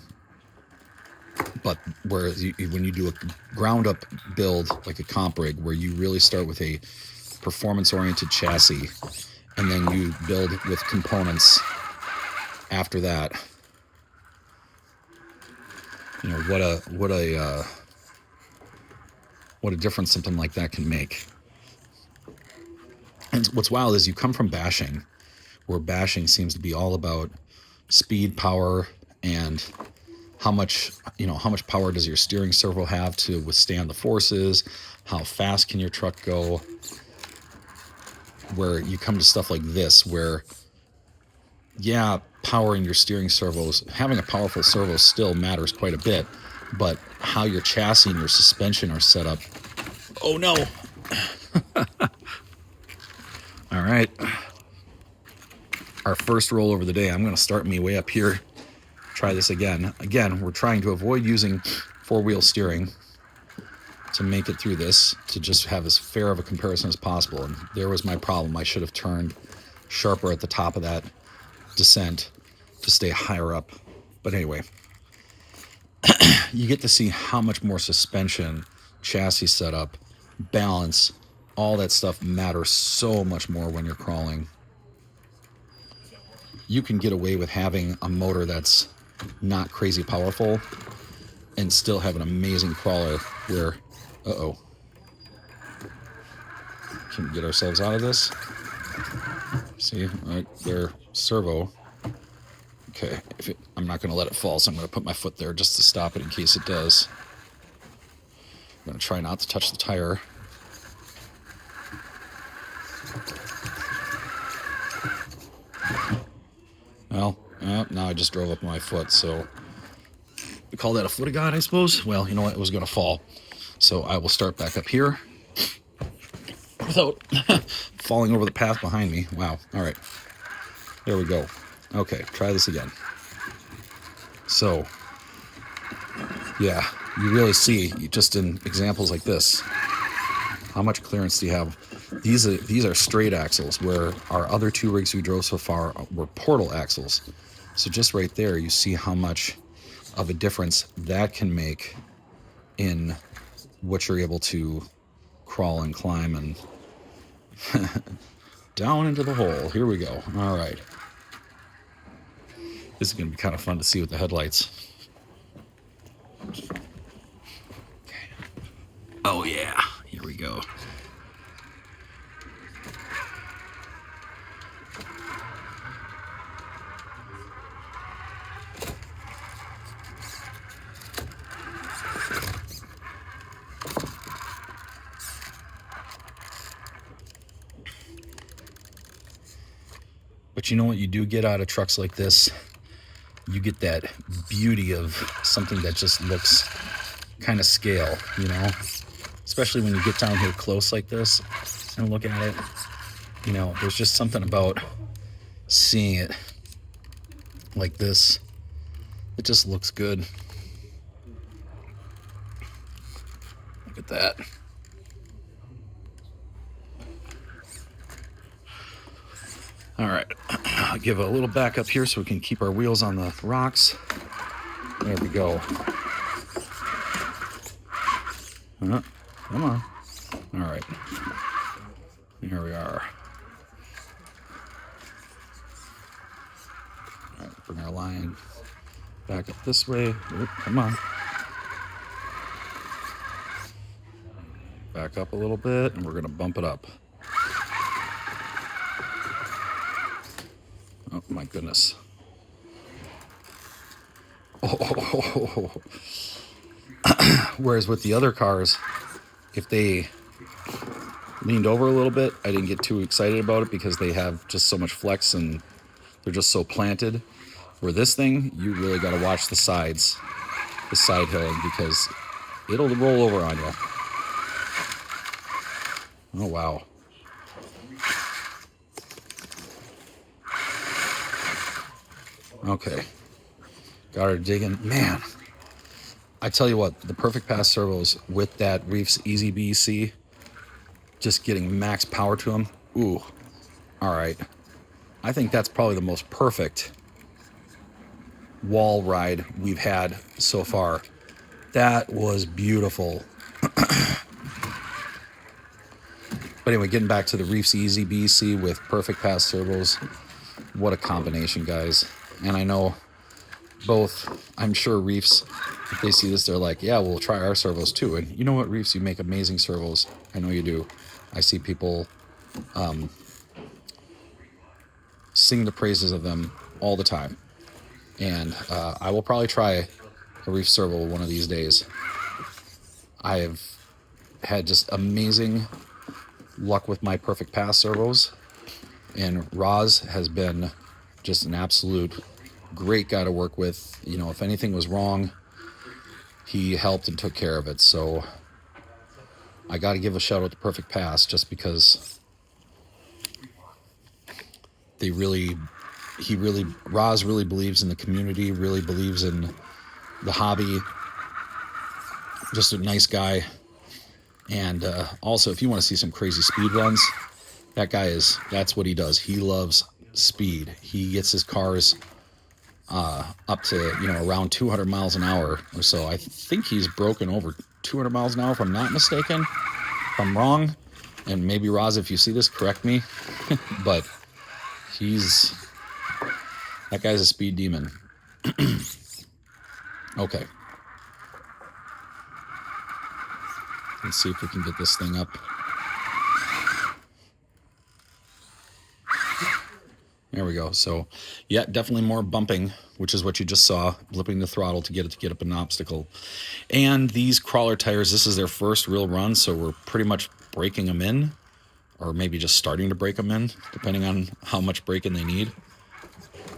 but whereas when you do a ground up build like a comp rig, where you really start with a performance oriented chassis and then you build with components after that, you know, what a difference something like that can make. And what's wild is you come from bashing, where bashing seems to be all about speed, power, and how much power does your steering servo have to withstand the forces? How fast can your truck go? Where you come to stuff like this, where, yeah, powering your steering servos, having a powerful servo still matters quite a bit, but how your chassis and your suspension are set up. Oh no! All right. Our first rollover of the day. I'm going to start me way up here. Try this again. Again, we're trying to avoid using four-wheel steering to make it through this, to just have as fair of a comparison as possible. And there was my problem. I should have turned sharper at the top of that descent to stay higher up. But anyway, you get to see how much more suspension, chassis setup, balance, all that stuff matters so much more when you're crawling. You can get away with having a motor that's not crazy powerful and still have an amazing crawler where, can we get ourselves out of this? See, right there, servo. Okay, I'm not going to let it fall, so I'm going to put my foot there just to stop it in case it does. I'm going to try not to touch the tire. Well, now I just drove up my foot, so we call that a foot of God, I suppose. Well, you know what? It was going to fall. So I will start back up here without falling over the path behind me. Wow. All right. There we go. Okay, try this again. So, yeah, you really see, just in examples like this, how much clearance do you have? These are straight axles, where our other two rigs we drove so far were portal axles. So just right there, you see how much of a difference that can make in what you're able to crawl and climb and down into the hole. Here we go. All right. This is going to be kind of fun to see with the headlights. Okay. Oh yeah, here we go. But you know what you do get out of trucks like this? You get that beauty of something that just looks kind of scale, you know? Especially when you get down here close like this and look at it. You know, there's just something about seeing it like this. It just looks good. Look at that. All right, I'll give a little back up here so we can keep our wheels on the rocks. There we go. Come on. All right. Here we are. All right, bring our line back up this way. Oop, come on. Back up a little bit, and we're going to bump it up. Oh, my goodness. Oh. Whereas with the other cars, if they leaned over a little bit, I didn't get too excited about it because they have just so much flex and they're just so planted. Where this thing, you really got to watch the sides, the side hilling, because it'll roll over on you. Oh, wow. Okay. Got her digging. Man, I tell you what, the Perfect Pass servos with that Reef's Easy BC, just getting max power to them. Ooh. All right. I think that's probably the most perfect wall ride we've had so far. That was beautiful. But anyway, getting back to the Reef's Easy BC with Perfect Pass servos, what a combination, guys. And I know both, I'm sure Reefs, if they see this, they're like, yeah, we'll try our servos too. And you know what, Reefs, you make amazing servos. I know you do. I see people sing the praises of them all the time. And I will probably try a reef servo one of these days. I have had just amazing luck with my perfect pass servos, and Roz has been just an absolute great guy to work with. You know, if anything was wrong, he helped and took care of it. So I got to give a shout out to Perfect Pass just because Roz really believes in the community, really believes in the hobby. Just a nice guy. And also, if you want to see some crazy speed runs, that's what he does. He loves speed. He gets his cars up to, around 200 miles an hour or so. I think he's broken over 200 miles an hour, if I'm not mistaken. If I'm wrong, and maybe Roz, if you see this, correct me. But that guy's a speed demon. Okay. Let's see if we can get this thing up. There we go. So, yeah, definitely more bumping, which is what you just saw, blipping the throttle to get it to get up an obstacle. And these crawler tires, this is their first real run, so we're pretty much breaking them in, or maybe just starting to break them in, depending on how much braking they need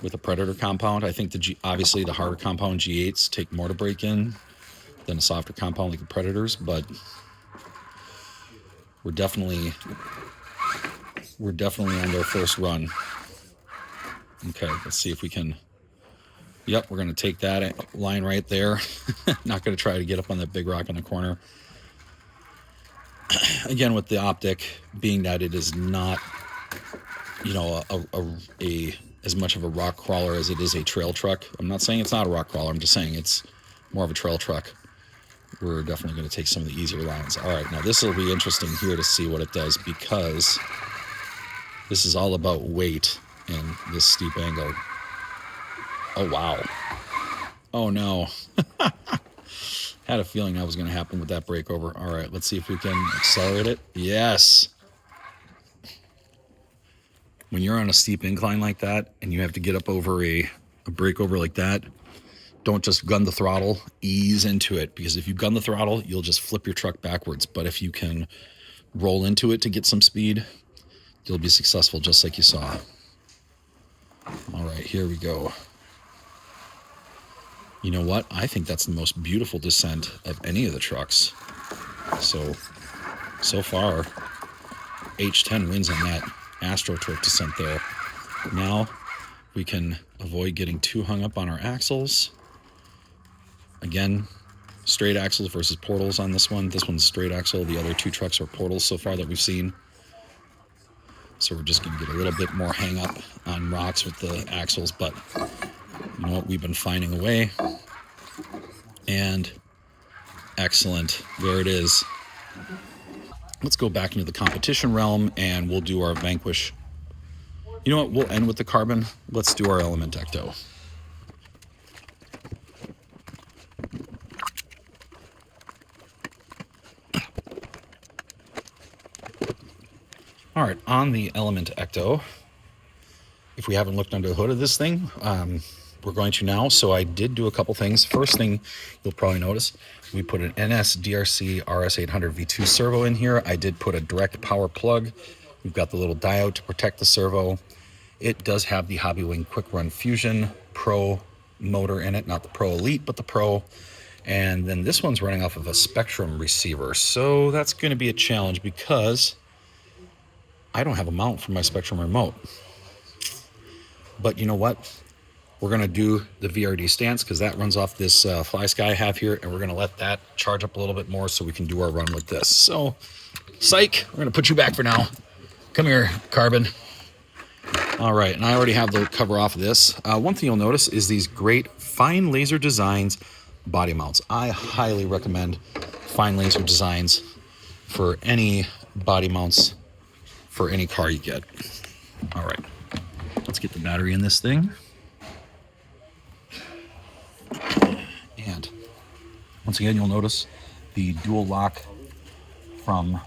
with a Predator compound. I think obviously the harder compound G8s take more to break in than a softer compound like the Predators, but we're definitely on their first run. Okay, let's see if we can. Yep, we're going to take that line right there. Not going to try to get up on that big rock in the corner. Again, with the Optic, being that it is not, as much of a rock crawler as it is a trail truck. I'm not saying it's not a rock crawler. I'm just saying it's more of a trail truck. We're definitely going to take some of the easier lines. All right, now this will be interesting here to see what it does, because this is all about weight and this steep angle. Oh, wow. Oh, no. Had a feeling that was going to happen with that breakover. All right, let's see if we can accelerate it. Yes. When you're on a steep incline like that and you have to get up over a breakover like that, don't just gun the throttle, ease into it, because if you gun the throttle, you'll just flip your truck backwards. But if you can roll into it to get some speed, you'll be successful just like you saw. All right, here we go. You know what? I think that's the most beautiful descent of any of the trucks. So far, H10 wins on that AstroTurf descent there. Now we can avoid getting too hung up on our axles. Again, straight axles versus portals on this one. This one's straight axle. The other two trucks are portals so far that we've seen. So we're just going to get a little bit more hang up on rocks with the axles, but you know what? We've been finding a way. And excellent. There it is. Let's go back into the competition realm and we'll do our Vanquish. You know what? We'll end with the carbon. Let's do our Element Ecto. All right, on the Element Ecto, if we haven't looked under the hood of this thing, we're going to now. So I did do a couple things. First thing you'll probably notice, we put an NS DRC RS800 V2 servo in here. I did put a direct power plug. We've got the little diode to protect the servo. It does have the Hobbywing Quick Run Fusion Pro motor in it, not the Pro Elite, but the Pro. And then this one's running off of a Spectrum receiver. So that's going to be a challenge because I don't have a mount for my Spectrum remote. But you know what? We're going to do the VRD stance because that runs off this Fly Sky I have here, and we're going to let that charge up a little bit more so we can do our run with this. So, psych, we're going to put you back for now. Come here, Carbon. All right, and I already have the cover off of this. One thing you'll notice is these great Fine Laser Designs body mounts. I highly recommend Fine Laser Designs for any body mounts for any car you get. All right, let's get the battery in this thing. And once again, you'll notice the dual lock from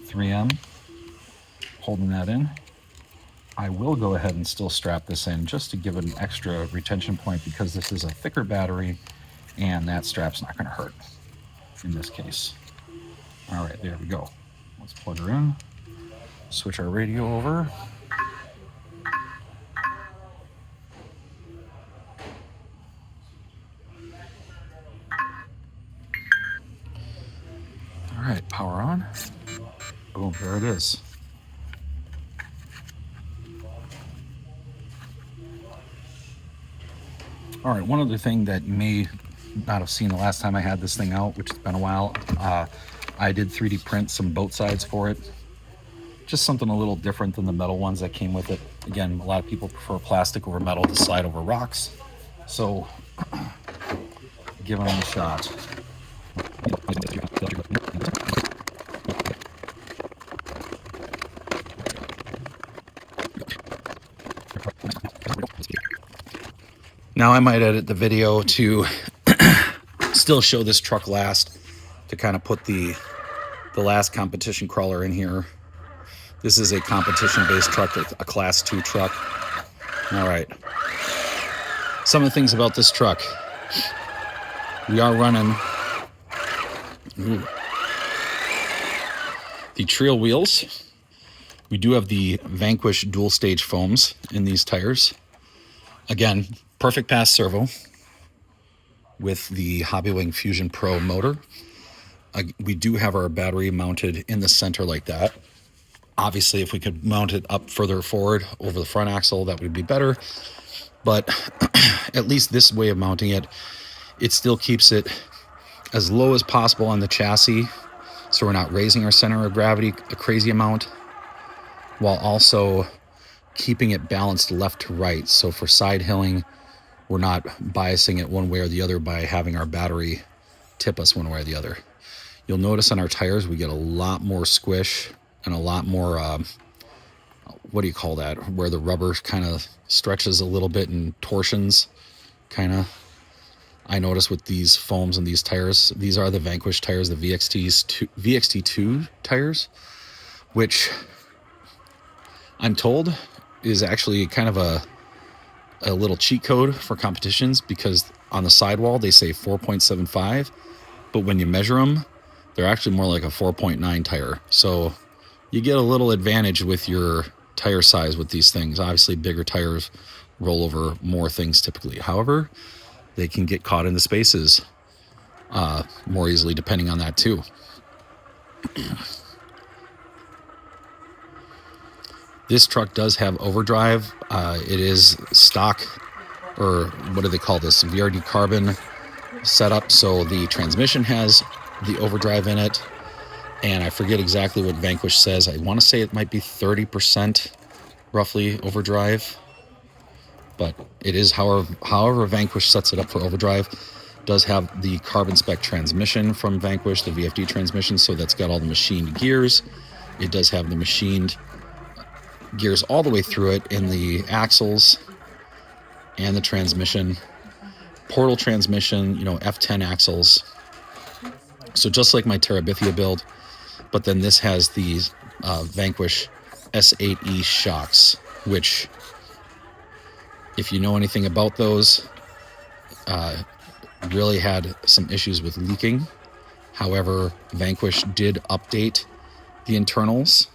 3M, holding that in. I will go ahead and still strap this in just to give it an extra retention point because this is a thicker battery and that strap's not going to hurt in this case. All right, there we go. Let's plug her in, switch our radio over. All right, power on. Boom, there it is. All right, one other thing that you may not have seen the last time I had this thing out, which has been a while, I did 3D print some boat sides for it. Just something a little different than the metal ones that came with it. Again, a lot of people prefer plastic over metal to slide over rocks. So, giving them a shot. Now I might edit the video to still show this truck last, to kind of put the last competition crawler in here. This is a competition-based truck, a Class 2 truck. All right. Some of the things about this truck. We are running the trail wheels. We do have the Vanquish dual stage foams in these tires. Again, perfect pass servo with the Hobbywing Fusion Pro motor. We do have our battery mounted in the center like that. Obviously, if we could mount it up further forward over the front axle, that would be better. But at least this way of mounting it, it still keeps it as low as possible on the chassis, so we're not raising our center of gravity a crazy amount, while also keeping it balanced left to right. So for side hilling, we're not biasing it one way or the other by having our battery tip us one way or the other. You'll notice on our tires, we get a lot more squish and a lot more, what do you call that? Where the rubber kind of stretches a little bit and torsions, kind of. I notice with these foams and these tires, these are the Vanquish tires, the VXT2 tires, which I'm told is actually kind of a little cheat code for competitions, because on the sidewall they say 4.75, but when you measure them, they're actually more like a 4.9 tire. So you get a little advantage with your tire size with these things. Obviously, bigger tires roll over more things typically. However, they can get caught in the spaces more easily depending on that too. This truck does have overdrive. It is stock, or what do they call this? VRD carbon setup. So the transmission has the overdrive in it. And I forget exactly what Vanquish says. I want to say it might be 30% roughly overdrive. But it is however Vanquish sets it up for overdrive. Does have the carbon spec transmission from Vanquish, the VFD transmission. So that's got all the machined gears. It does have the machined gears all the way through it in the axles and the transmission. Portal transmission, F10 axles. So just like my Tarabithia build, but then this has these Vanquish S8E shocks, which, if you know anything about those, really had some issues with leaking. However, Vanquish did update the internals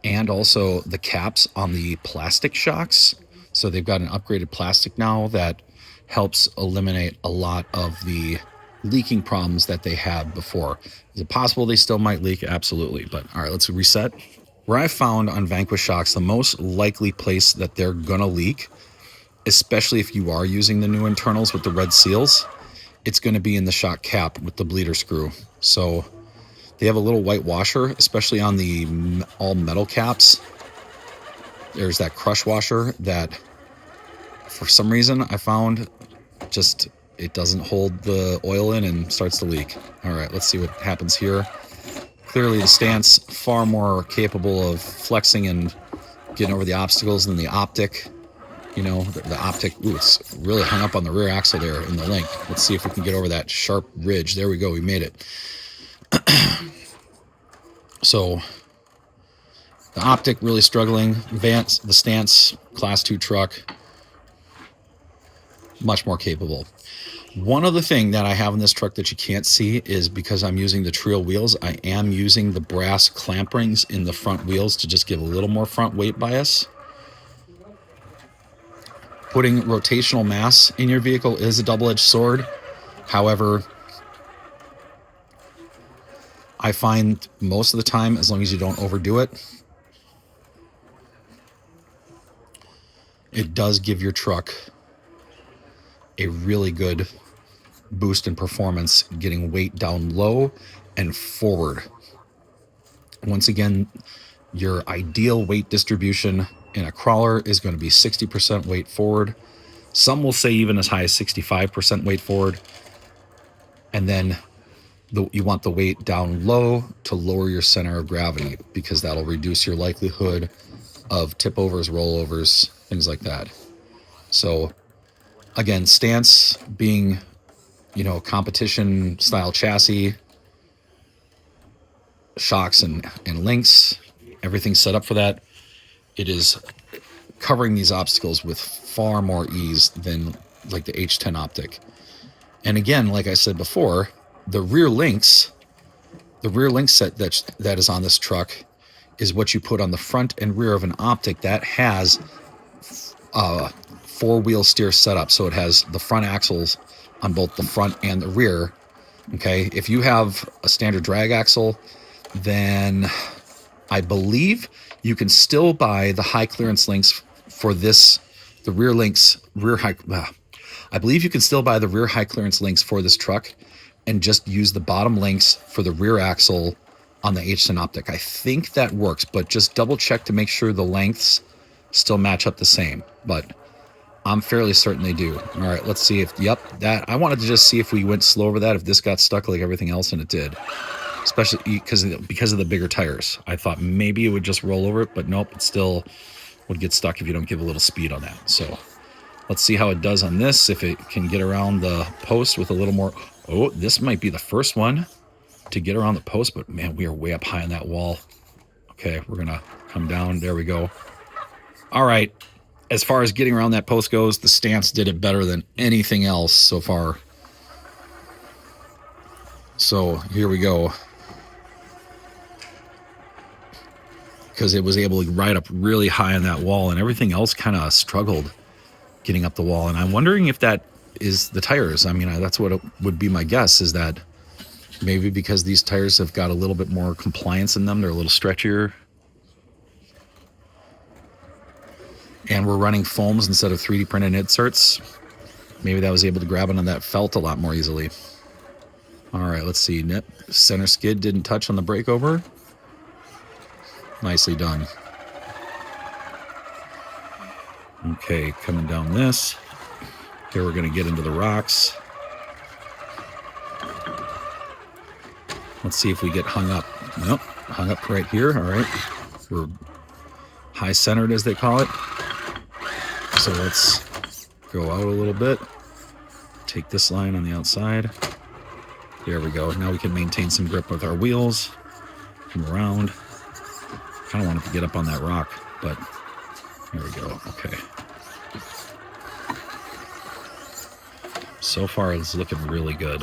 and also the caps on the plastic shocks. So they've got an upgraded plastic now that helps eliminate a lot of the leaking problems that they had before. Is it possible they still might leak? Absolutely. But all right, let's reset. Where I found on Vanquish shocks, the most likely place that they're gonna leak, especially if you are using the new internals with the red seals, it's gonna be in the shock cap with the bleeder screw. So they have a little white washer, especially on the all metal caps. There's that crush washer that, for some reason, I found just it doesn't hold the oil in and starts to leak. All right, let's see what happens here. Clearly the stance far more capable of flexing and getting over the obstacles than the Optic. The Optic, it's really hung up on the rear axle there in the link. Let's see if we can get over that sharp ridge. There we go, we made it. So The Optic really struggling. The Stance Class 2 truck, much more capable. One other thing that I have in this truck that you can't see is because I'm using the Trio wheels, I am using the brass clamp rings in the front wheels to just give a little more front weight bias. Putting rotational mass in your vehicle is a double-edged sword. However, I find most of the time, as long as you don't overdo it, it does give your truck a really good boost in performance, getting weight down low and forward. Once again, your ideal weight distribution in a crawler is going to be 60% weight forward. Some will say even as high as 65% weight forward. And then you want the weight down low to lower your center of gravity, because that'll reduce your likelihood of tip overs, rollovers, things like that. So again, Stance being, competition style chassis, shocks and links, everything's set up for that. It is covering these obstacles with far more ease than like the H10 Optic. And again, like I said before, the rear links set that is on this truck is what you put on the front and rear of an Optic that has four-wheel steer setup. So it has the front axles on both the front and the rear. Okay, if you have a standard drag axle, then I believe you can still buy the high clearance links for this, the rear links, I believe you can still buy the rear high clearance links for this truck and just use the bottom links for the rear axle on the H10 Optic. I think that works, but just double check to make sure the lengths still match up the same. But I'm fairly certain they do. All right, let's see if, that, I wanted to just see if we went slow over that, if this got stuck like everything else, and it did. Especially because of the bigger tires. I thought maybe it would just roll over it, but nope, it still would get stuck if you don't give a little speed on that. So let's see how it does on this, if it can get around the post with a little more. Oh, this might be the first one to get around the post, but man, we are way up high on that wall. Okay, we're gonna come down. There we go. All right, as far as getting around that post goes, the Stance did it better than anything else so far. So here we go. Because it was able to ride up really high on that wall, and everything else kind of struggled getting up the wall. And I'm wondering if that is the tires. I mean, that's what it would be my guess, is that maybe because these tires have got a little bit more compliance in them, they're a little stretchier. And we're running foams instead of 3D printed inserts. Maybe that was able to grab onto that felt a lot more easily. All right, let's see. Center skid didn't touch on the breakover. Nicely done. Okay, coming down this. Here we're going to get into the rocks. Let's see if we get hung up. Nope, hung up right here. All right. We're high centered, as they call it. So let's go out a little bit. Take this line on the outside. There we go. Now we can maintain some grip with our wheels. Come around. I don't want it to get up on that rock, but there we go. Okay. So far, it's looking really good.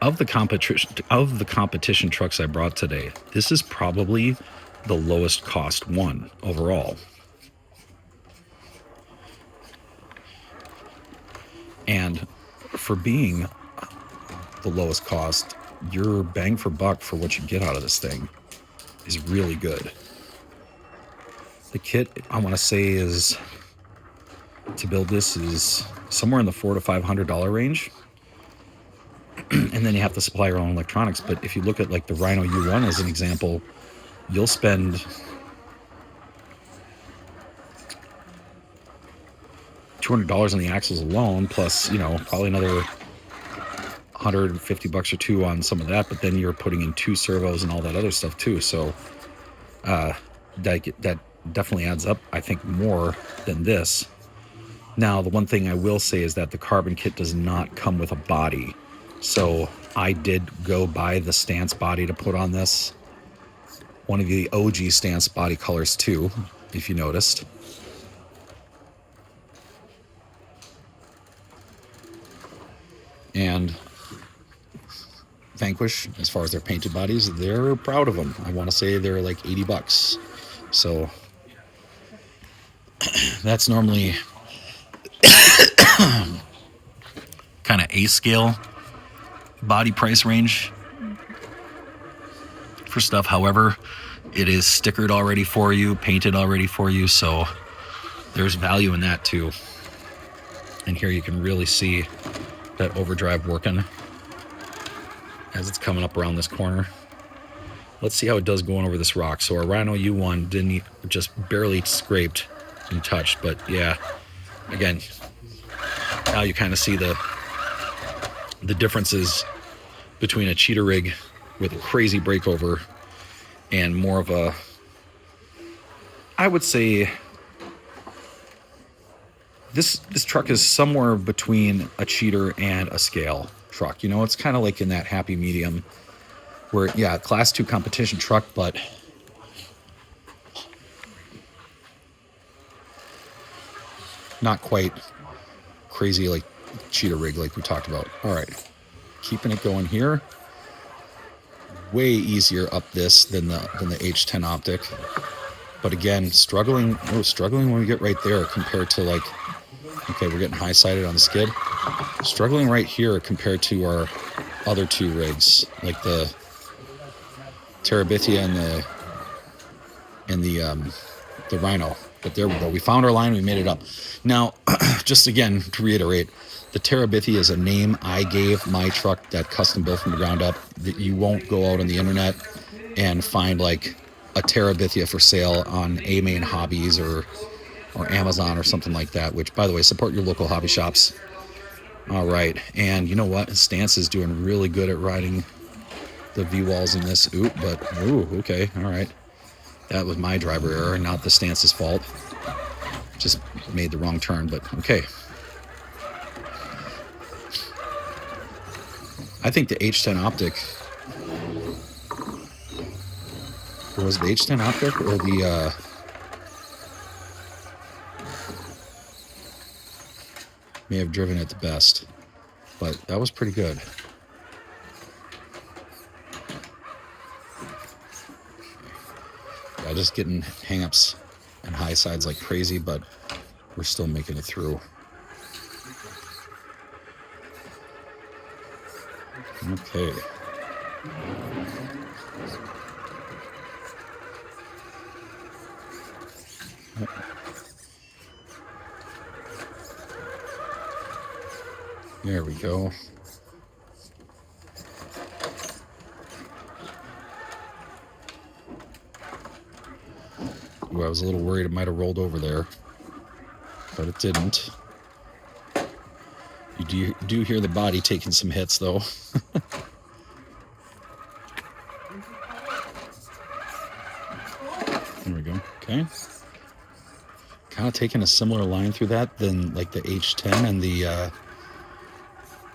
Of the competition trucks I brought today, this is probably the lowest cost one overall. And for being the lowest cost, your bang for buck for what you get out of this thing is really good. The kit, I want to say, is to build this is somewhere in the $400 to $500 range. And then you have to supply your own electronics. But if you look at like the Rhino Yue One as an example, you'll spend $200 on the axles alone, plus, probably another $150 or two on some of that. But then you're putting in 2 servos and all that other stuff too. So that definitely adds up, I think, more than this. Now, the one thing I will say is that the carbon kit does not come with a body. So I did go buy the stance body to put on this. One of the OG stance body colors too, if you noticed. And Vanquish, as far as their painted bodies, they're proud of them. I want to say they're like 80 bucks. So that's normally kind of A scale body price range for stuff. However, it is stickered already for you, painted already for you, so there's value in that too. And here you can really see that overdrive working as it's coming up around this corner. Let's see how it does going over this rock. So our Rhino Yue One didn't, just barely scraped and touched, but yeah, again, now you kind of see the differences between a cheater rig with a crazy breakover and more of a, I would say, this truck is somewhere between a cheater and a scale truck. You know, it's kind of like in that happy medium where, yeah, class 2 competition truck, but not quite crazy like cheater rig like we talked about. All right, keeping it going here. Way easier up this than the H10 Optic, but again, struggling when we get right there compared to, like, okay, we're getting high-sided on the skid. Struggling right here compared to our other two rigs, like the Tarabithia and the Rhino. But there we go. We found our line. We made it up. Now, just again to reiterate, the Tarabithia is a name I gave my truck that custom built from the ground up. That you won't go out on the internet and find like a Tarabithia for sale on A-Main Hobbies or Amazon or something like that. Which, by the way, support your local hobby shops. All right, and you know what? Stance is doing really good at riding the V-walls in this. Okay, all right. That was my driver error, not the Stance's fault. Just made the wrong turn, but okay. I think the H10 Optic, or was it the H10 Optic or the may have driven it the best, but that was pretty good. Yeah, just getting hang-ups and high sides like crazy, but we're still making it through. Okay. There we go. Ooh, I was a little worried it might have rolled over there, but it didn't. You do hear the body taking some hits, though. There we go. Okay. Kind of taking a similar line through that than like the H10 and the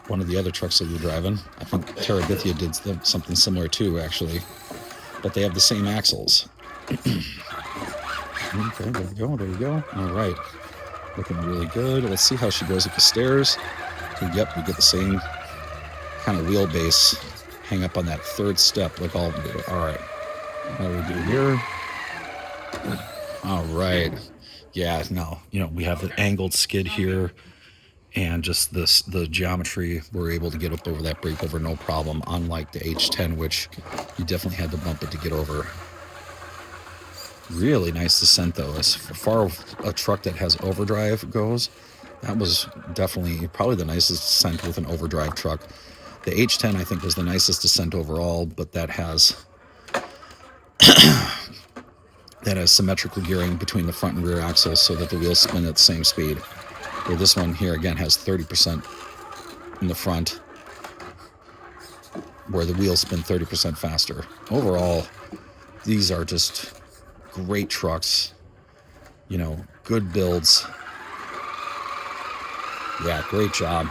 one of the other trucks that you're driving. I think Tarabithia did something similar too, actually. But they have the same axles. Okay, there we go. There we go. All right. Looking really good. Let's see how she goes up the stairs. Yep, we get the same kind of wheelbase hang up on that third step like all of them do. All right. What do we do here? All right. Yeah, no, you know, we have the angled skid here and just the geometry, we're able to get up over that breakover no problem, unlike the H10, which you definitely had to bump it to get over. Really nice descent, though. As far as a truck that has overdrive goes, that was definitely probably the nicest descent with an overdrive truck. The H10, I think, was the nicest descent overall, but that has symmetrical gearing between the front and rear axles so that the wheels spin at the same speed. Where this one here, again, has 30% in the front, where the wheels spin 30% faster. Overall, these are just great trucks, you know, good builds. Yeah, great job.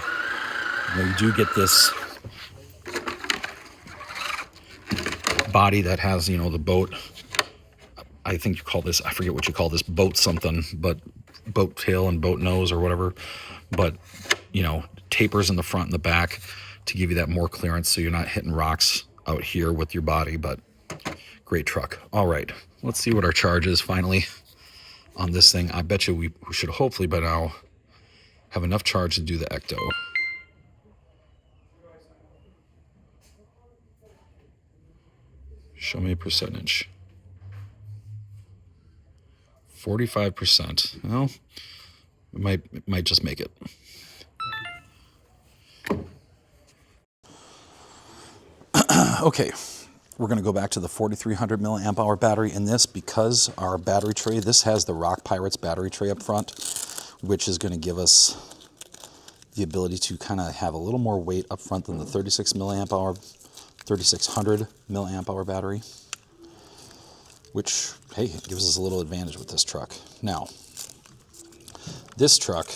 You do get this body that has, the boat. I think you call this, I forget what you call this, boat something, but boat tail and boat nose or whatever. But, tapers in the front and the back to give you that more clearance so you're not hitting rocks out here with your body. But great truck. All right, let's see what our charge is finally on this thing. I bet you we should hopefully by now have enough charge to do the Ecto. Show me a percentage. 45%. Well, it might just make it. Okay, we're going to go back to the 4300 milliamp hour battery in this because our battery tray, this has the Rock Pirates battery tray up front, which is going to give us the ability to kind of have a little more weight up front than the 3600 milliamp hour battery, which, hey, it gives us a little advantage with this truck. Now, this truck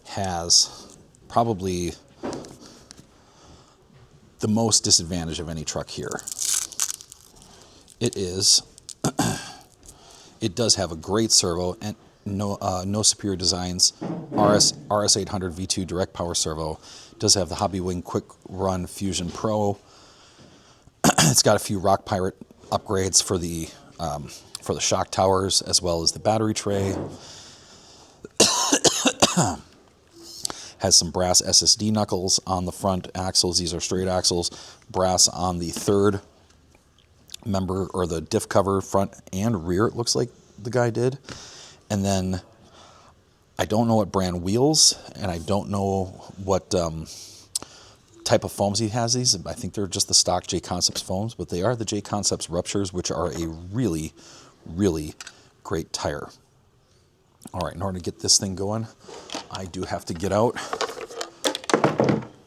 has probably the most disadvantage of any truck here. It does have a great servo and no Superior Designs RS 800 V2 direct power servo. It does have the Hobby Wing Quick Run Fusion Pro. It's got a few Rock Pirate upgrades for the shock towers as well as the battery tray. Has some brass SSD knuckles on the front axles. These are straight axles. Brass on the third member or the diff cover, front and rear, it looks like the guy did. And then I don't know what brand wheels, and I don't know what type of foams he has these. I think they're just the stock J Concepts foams, but they are the J Concepts Ruptures, which are a really, really great tire. All right, in order to get this thing going, I do have to get out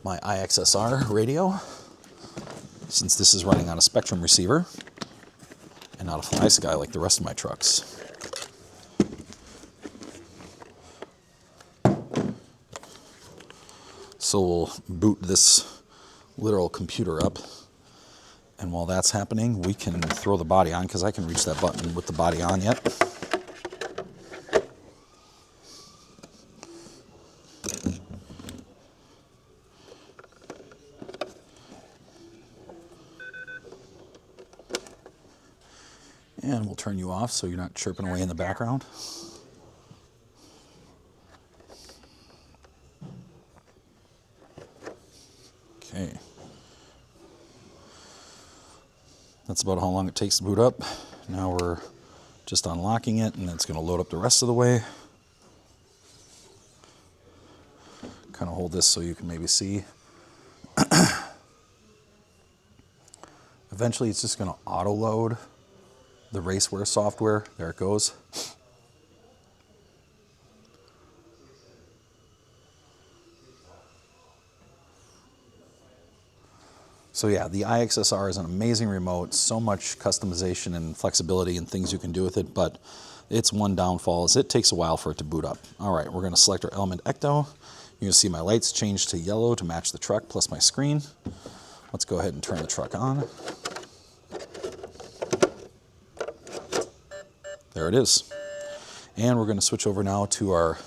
my IXSR radio, since this is running on a Spectrum receiver and not a Fly Sky like the rest of my trucks. So we'll boot this literal computer up, and while that's happening, we can throw the body on, because I can reach that button with the body on yet. And we'll turn you off so you're not chirping away in the background. Okay. That's about how long it takes to boot up. Now we're just unlocking it, and it's going to load up the rest of the way. Kind of hold this so you can maybe see. Eventually it's just going to auto load the Raceware software. There it goes. So yeah, the IXSR is an amazing remote. So much customization and flexibility and things you can do with it, but its one downfall is it takes a while for it to boot up. All right, we're going to select our Element Ecto. You can see my lights change to yellow to match the truck plus my screen. Let's go ahead and turn the truck on. There it is. And we're going to switch over now to our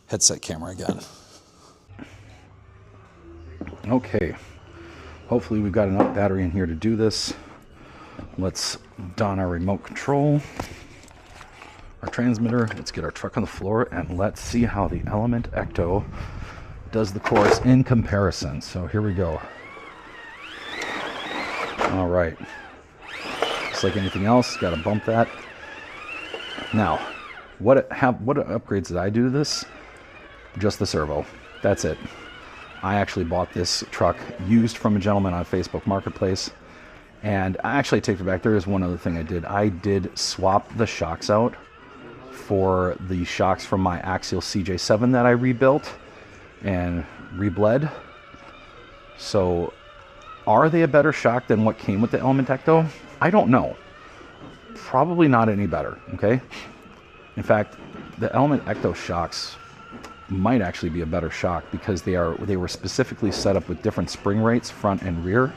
headset camera again. Okay, hopefully we've got enough battery in here to do this. Let's don our remote control, our transmitter. Let's get our truck on the floor, and let's see how the Element Ecto does the course in comparison. So here we go. All right. Just like anything else, got to bump that. Now, what upgrades did I do to this? Just the servo. That's it. I actually bought this truck used from a gentleman on Facebook Marketplace, and I actually take it back. There is one other thing I did. I did swap the shocks out for the shocks from my Axial CJ7 that I rebuilt and rebled. So, are they a better shock than what came with the Element Ecto? I don't know. Probably not any better, okay? In fact, the Element Ecto shocks, might actually be a better shock because they were specifically set up with different spring rates, front and rear,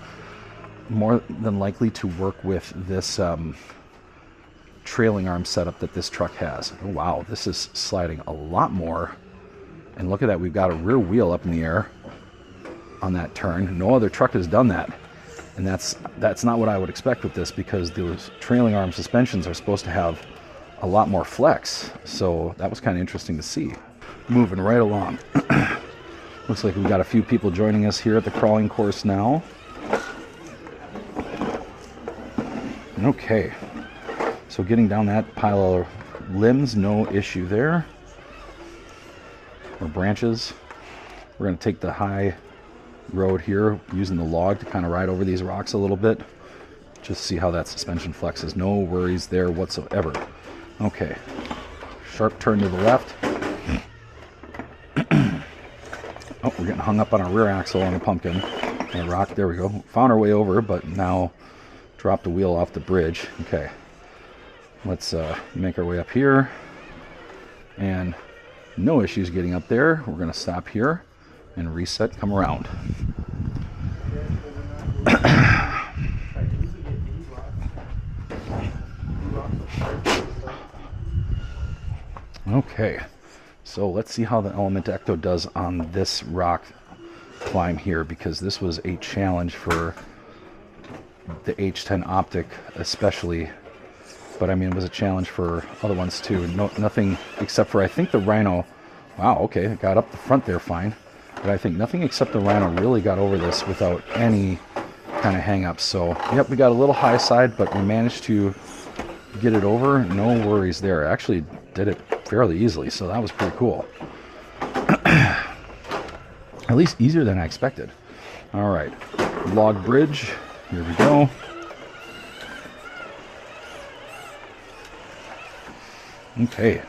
more than likely to work with this trailing arm setup that this truck has. Oh, wow, this is sliding a lot more. And look at that, we've got a rear wheel up in the air on that turn. No other truck has done that. And that's not what I would expect with this, because those trailing arm suspensions are supposed to have a lot more flex. So that was kind of interesting to see. Moving right along. Looks like we've got a few people joining us here at the crawling course now. Okay. So getting down that pile of limbs, no issue there. Or branches. We're going to take the high road here, using the log to kind of ride over these rocks a little bit. Just see how that suspension flexes. No worries there whatsoever. Okay. Sharp turn to the left. Oh, we're getting hung up on our rear axle on the pumpkin. And a rock, there we go. Found our way over, but now dropped the wheel off the bridge. Okay. Let's make our way up here. And no issues getting up there. We're going to stop here and reset, come around. Okay, so let's see how the Element Ecto does on this rock climb here, because this was a challenge for the H10 Optic especially, but I mean it was a challenge for other ones too. Nothing except for, I think, the Rhino. Wow, okay, it got up the front there fine. But I think nothing except the Rhino really got over this without any kind of hang-ups. So, yep, we got a little high side, but we managed to get it over. No worries there. I actually did it fairly easily, so that was pretty cool. At least easier than I expected. All right, log bridge. Here we go. Okay.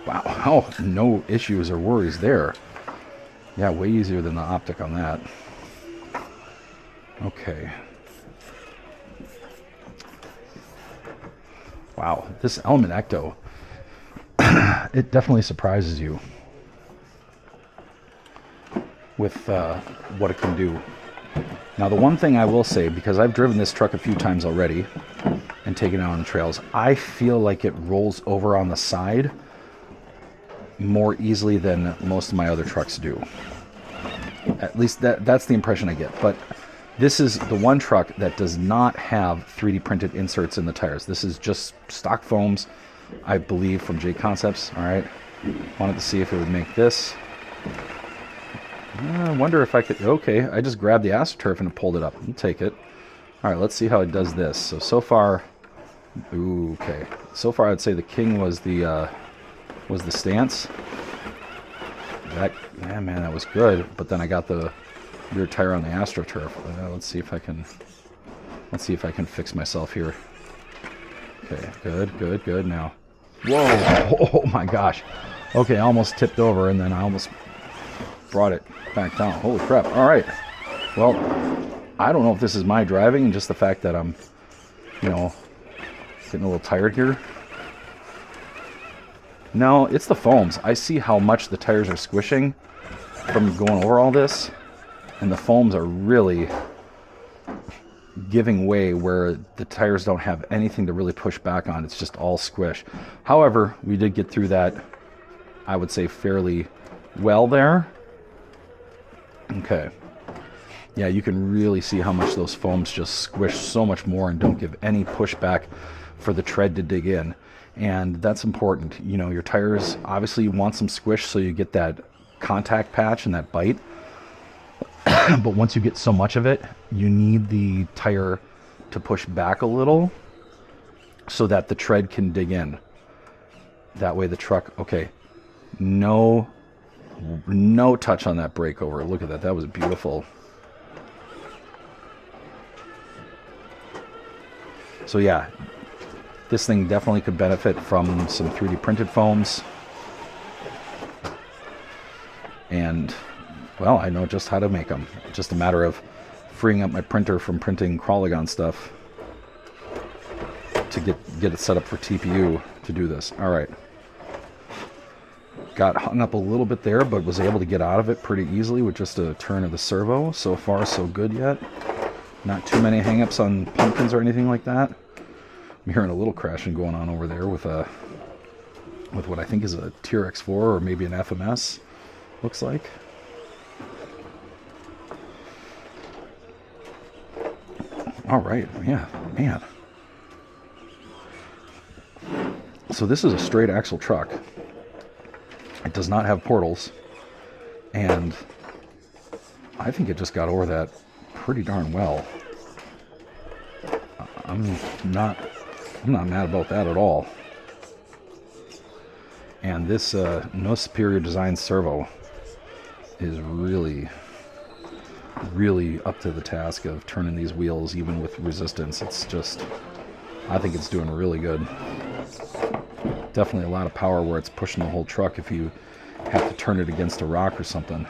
Wow, oh, no issues or worries there. Yeah, way easier than the Optic on that. Okay. Wow, this Element Ecto, it definitely surprises you with what it can do. Now, the one thing I will say, because I've driven this truck a few times already and taken it on the trails, I feel like it rolls over on the side more easily than most of my other trucks do. At least that's the impression I get. But this is the one truck that does not have 3D printed inserts in the tires. This is just stock foams, I believe, from J Concepts. All right, wanted to see if it would make this. I wonder if I could. Okay, I just grabbed the AstroTurf and pulled it up. I'll take it. All right, let's see how it does this. So far, ooh, okay. So far, I'd say the king was the stance. That, yeah, man, that was good. But then I got the rear tire on the AstroTurf. Let's see if I can fix myself here. Okay, good. Now, whoa! Oh my gosh. Okay, I almost tipped over, and then I almost brought it back down. Holy crap! All right. Well, I don't know if this is my driving and just the fact that I'm, getting a little tired here. No, it's the foams. I see how much the tires are squishing from going over all this, and the foams are really giving way where the tires don't have anything to really push back on. It's just all squish. However, we did get through that, I would say, fairly well there. Okay. Yeah, you can really see how much those foams just squish so much more and don't give any pushback for the tread to dig in. And that's important. Your tires, obviously you want some squish so you get that contact patch and that bite. But once you get so much of it, you need the tire to push back a little so that the tread can dig in. That way the truck, okay, no touch on that breakover. Look at that. That was beautiful. So yeah, this thing definitely could benefit from some 3D printed foams. And, well, I know just how to make them. It's just a matter of freeing up my printer from printing Crawlagon stuff to get it set up for TPU to do this. All right. got hung up a little bit there, but was able to get out of it pretty easily with just a turn of the servo. So far, so good yet. Not too many hang-ups on pumpkins or anything like that. I'm hearing a little crashing going on over there with what I think is a TRX4 or maybe an FMS, looks like. All right, yeah, man. So this is a straight axle truck. It does not have portals, and I think it just got over that pretty darn well. I'm not mad about that at all. And this No Superior Design servo is really up to the task of turning these wheels even with resistance. It's just, I think it's doing really good. Definitely a lot of power where it's pushing the whole truck if you have to turn it against a rock or something.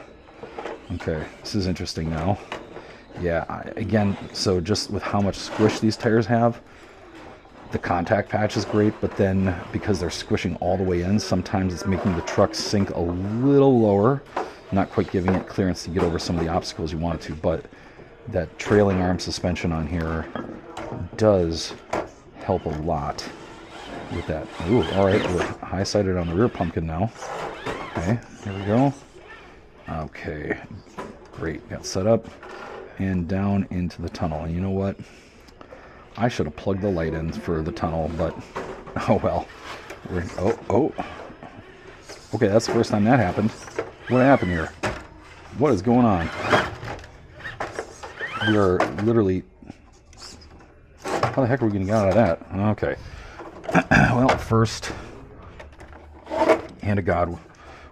Okay, this is interesting now. Yeah, again, so just with how much squish these tires have, the contact patch is great, but then because they're squishing all the way in, sometimes it's making the truck sink a little lower, not quite giving it clearance to get over some of the obstacles you want it to, but that trailing arm suspension on here does help a lot with that. Ooh, all right, we're high-sided on the rear pumpkin now. Okay, here we go. Okay, great, got set up and down into the tunnel. And you know what? I should have plugged the light in for the tunnel, but oh well. Okay, that's the first time that happened. What happened here? What is going on? We are literally... How the heck are we going to get out of that? Okay. Well, first, hand of God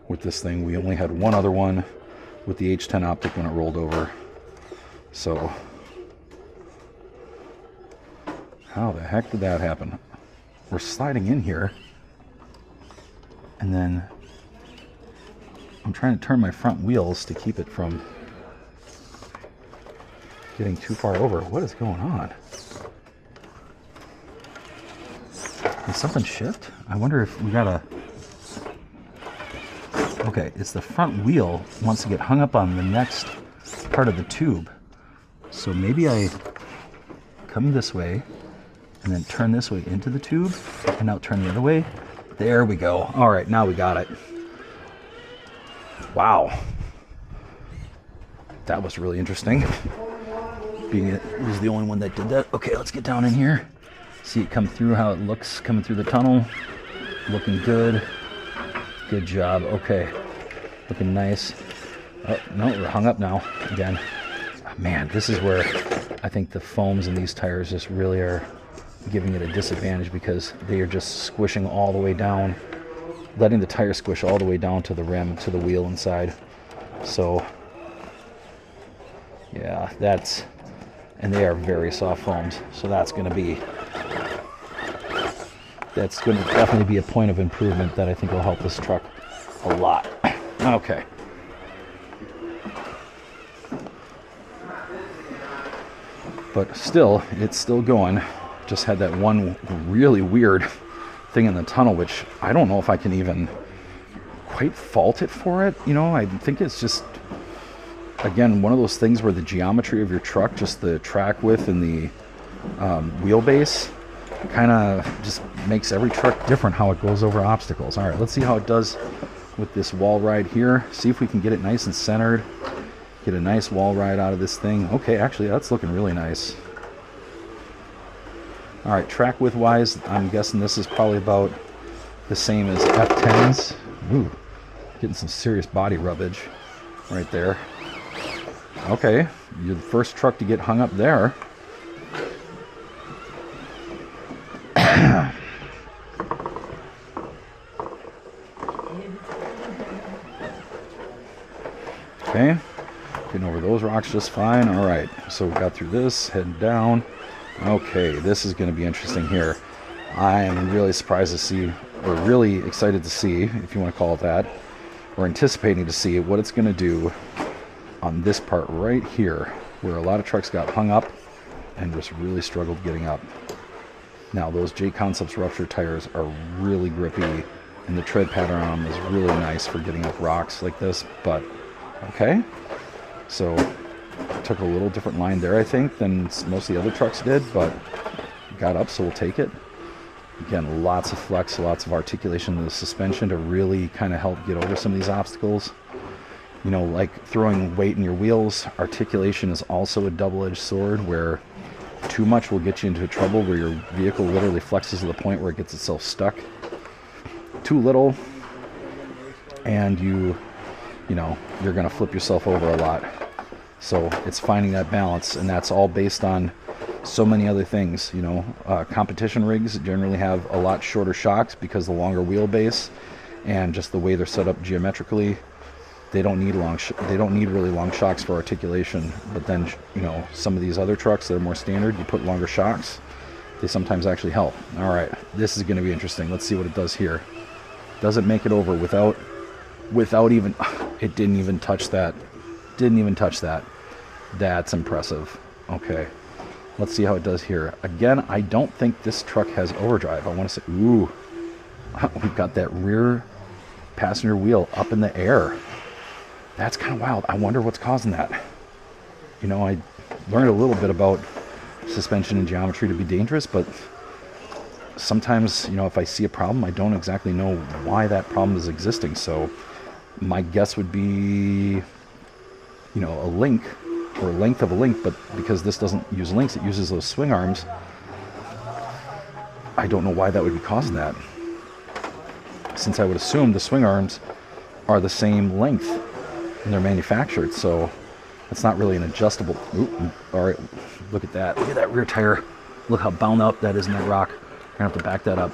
with this thing. We only had one other one with the H10 Optic when it rolled over. So, how the heck did that happen? We're sliding in here, and then I'm trying to turn my front wheels to keep it from getting too far over. What is going on? Did something shift? I wonder if we got a... Okay, it's the front wheel wants to get hung up on the next part of the tube. So maybe I come this way and then turn this way into the tube and now turn the other way. There we go. All right, now we got it. Wow. That was really interesting. Being it was the only one that did that. Okay, let's get down in here. See it come through, how it looks coming through the tunnel. Looking good. Good job. Okay. Looking nice. Oh, no, we're hung up now again. Man, this is where I think the foams in these tires just really are giving it a disadvantage because they are just squishing all the way down, letting the tire squish all the way down to the rim, to the wheel inside. So, yeah, and they are very soft foams, so that's going to definitely be a point of improvement that I think will help this truck a lot. Okay. But still, it's still going. Just had that one really weird thing in the tunnel, which I don't know if I can even quite fault it for it. You know, I think it's just, again, one of those things where the geometry of your truck, just the track width and the wheelbase, kind of just makes every truck different how it goes over obstacles. All right, let's see how it does with this wall ride here. See if we can get it nice and centered. Get a nice wall ride out of this thing. Okay, actually, that's looking really nice. All right, track width wise, I'm guessing this is probably about the same as F10s. Ooh, getting some serious body rubbage right there. Okay, you're the first truck to get hung up there. Okay, getting over those rocks just fine. All right, so we got through this, heading down. Okay, this is going to be interesting here. I am really surprised to see, or really excited to see, if you want to call it that, or anticipating to see what it's going to do on this part right here, where a lot of trucks got hung up and just really struggled getting up. Now, those J Concepts rupture tires are really grippy And the tread pattern on them is really nice for getting up rocks like this, but okay. So took a little different line there, I think, than most of the other trucks did, but got up, so we'll take it. Again, lots of flex, lots of articulation in the suspension to really kind of help get over some of these obstacles. You know, like throwing weight in your wheels, articulation is also a double-edged sword where too much will get you into trouble where your vehicle literally flexes to the point where it gets itself stuck. Too little, and you know, you're going to flip yourself over a lot. So it's finding that balance, and that's all based on so many other things. You know, competition rigs generally have a lot shorter shocks because the longer wheelbase and just the way they're set up geometrically, they don't need really long shocks for articulation. But then, you know, some of these other trucks that are more standard, you put longer shocks, they sometimes actually help. All right, this is going to be interesting. Let's see what it does here. Does it make it over without even, it didn't even touch that. Didn't even touch that. That's impressive. Okay, let's see how it does here. Again, I don't think this truck has overdrive. I want to say, ooh, we've got that rear passenger wheel up in the air. That's kind of wild. I wonder what's causing that. You know, I learned a little bit about suspension and geometry to be dangerous, but sometimes, you know, if I see a problem, I don't exactly know why that problem is existing. So my guess would be, you know, a link or length of a link, but because this doesn't use links, it uses those swing arms. I don't know why that would be causing that, since I would assume the swing arms are the same length and they're manufactured, so it's not really an adjustable. Ooh, all right, look at that. Look at that rear tire. Look how bound up that is in that rock. I'm gonna have to back that up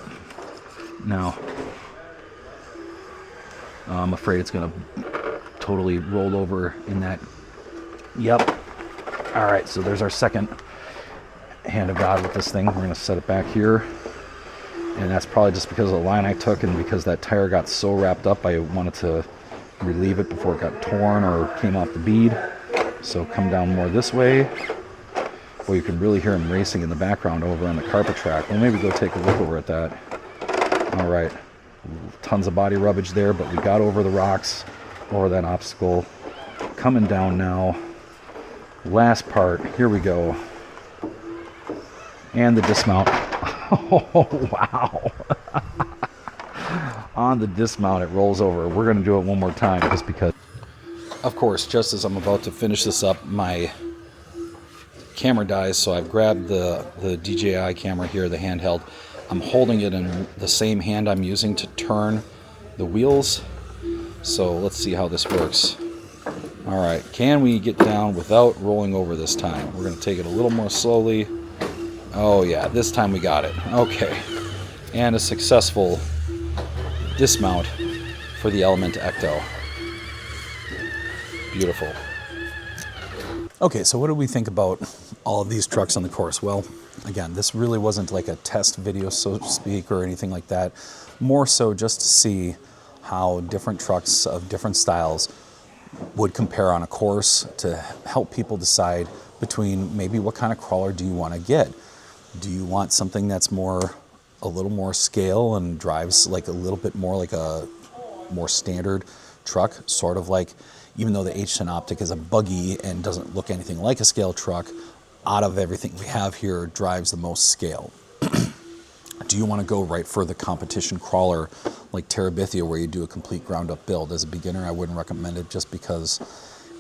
now. I'm afraid it's gonna totally roll over in that. Yep. All right, so there's our second hand of God with this thing. We're gonna set it back here, and that's probably just because of the line I took and because that tire got so wrapped up. I wanted to relieve it before it got torn or came off the bead. So come down more this way. Well, you can really hear him racing in the background over on the carpet track. Well, maybe go take a look over at that. All right, tons of body rubbage there, but we got over the rocks, over that obstacle. Coming down now. Last part, here we go. And the dismount. Oh, wow. On the dismount, it rolls over. We're going to do it one more time just because. Of course, just as I'm about to finish this up, my camera dies, so I've grabbed the DJI camera here, the handheld. I'm holding it in the same hand I'm using to turn the wheels. So let's see how this works. All right, can we get down without rolling over this time? We're going to take it a little more slowly. Oh yeah, this time we got it. Okay, and a successful dismount for the Element Ecto. Beautiful. Okay, so what do we think about all of these trucks on the course? Well, again, this really wasn't like a test video, so to speak, or anything like that. More so just to see how different trucks of different styles would compare on a course to help people decide between maybe what kind of crawler do you want to get. Do you want something that's a little more scale and drives like a little bit more like a more standard truck, sort of like, even though the H10 Optic is a buggy and doesn't look anything like a scale truck, out of everything we have here, drives the most scale. Do you want to go right for the competition crawler like Tarabithia, where you do a complete ground up build? As a beginner, I wouldn't recommend it just because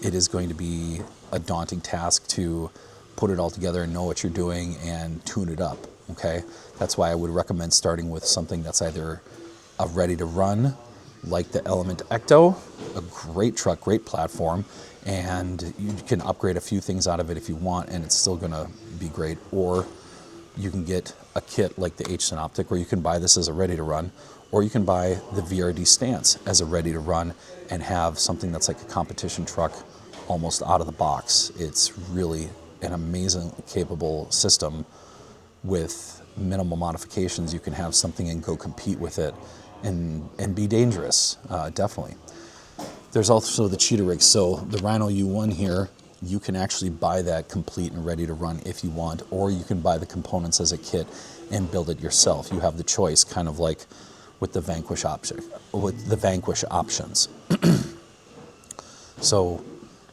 it is going to be a daunting task to put it all together and know what you're doing and tune it up, okay? That's why I would recommend starting with something that's either a ready to run, like the Element Ecto, a great truck, great platform, and you can upgrade a few things out of it if you want, and it's still gonna be great. Or you can get a kit like the H10 Optic, where you can buy this as a ready to run, or you can buy the VRD Stance as a ready to run and have something that's like a competition truck almost out of the box. It's really an amazing, capable system with minimal modifications. You can have something and go compete with it and be dangerous, definitely. There's also the cheetah rig. So the Rhino Yue One here, you can actually buy that complete and ready to run if you want, or you can buy the components as a kit and build it yourself. You have the choice, kind of like with the Vanquish options. So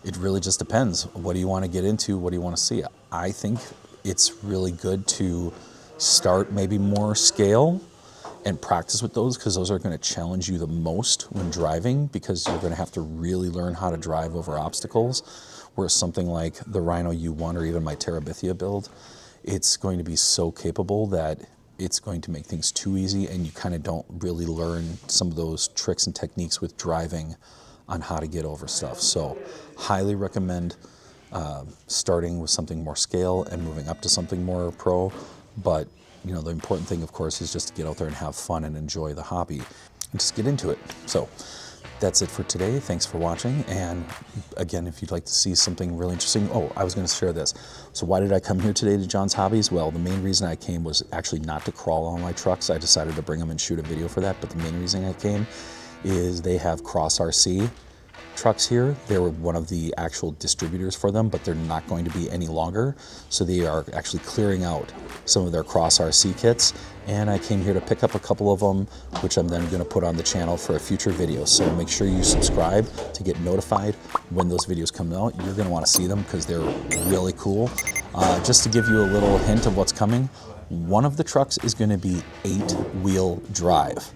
it really just depends. What do you want to get into? What do you want to see? I think it's really good to start maybe more scale and practice with those, because those are going to challenge you the most when driving, because you're going to have to really learn how to drive over obstacles. Whereas something like the Rhino Yue One or even my Tarabithia build, it's going to be so capable that it's going to make things too easy, and you kind of don't really learn some of those tricks and techniques with driving on how to get over stuff. So highly recommend starting with something more scale and moving up to something more pro. But you know, the important thing, of course, is just to get out there and have fun and enjoy the hobby and just get into it. So that's it for today. Thanks for watching. And again, if you'd like to see something really interesting, oh, I was going to share this. So why did I come here today to John's Hobbies? Well, the main reason I came was actually not to crawl on my trucks. I decided to bring them and shoot a video for that. But the main reason I came is they have Cross RC trucks here. They were one of the actual distributors for them, but they're not going to be any longer. So they are actually clearing out some of their Cross RC kits. And I came here to pick up a couple of them, which I'm then going to put on the channel for a future video. So make sure you subscribe to get notified when those videos come out. You're going to want to see them because they're really cool. Just to give you a little hint of what's coming, one of the trucks is going to be 8-wheel drive.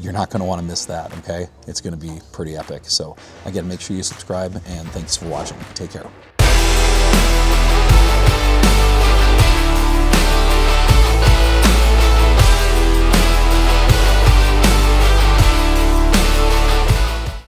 You're not going to want to miss that, okay? It's going to be pretty epic. So again, make sure you subscribe, and thanks for watching. Take care.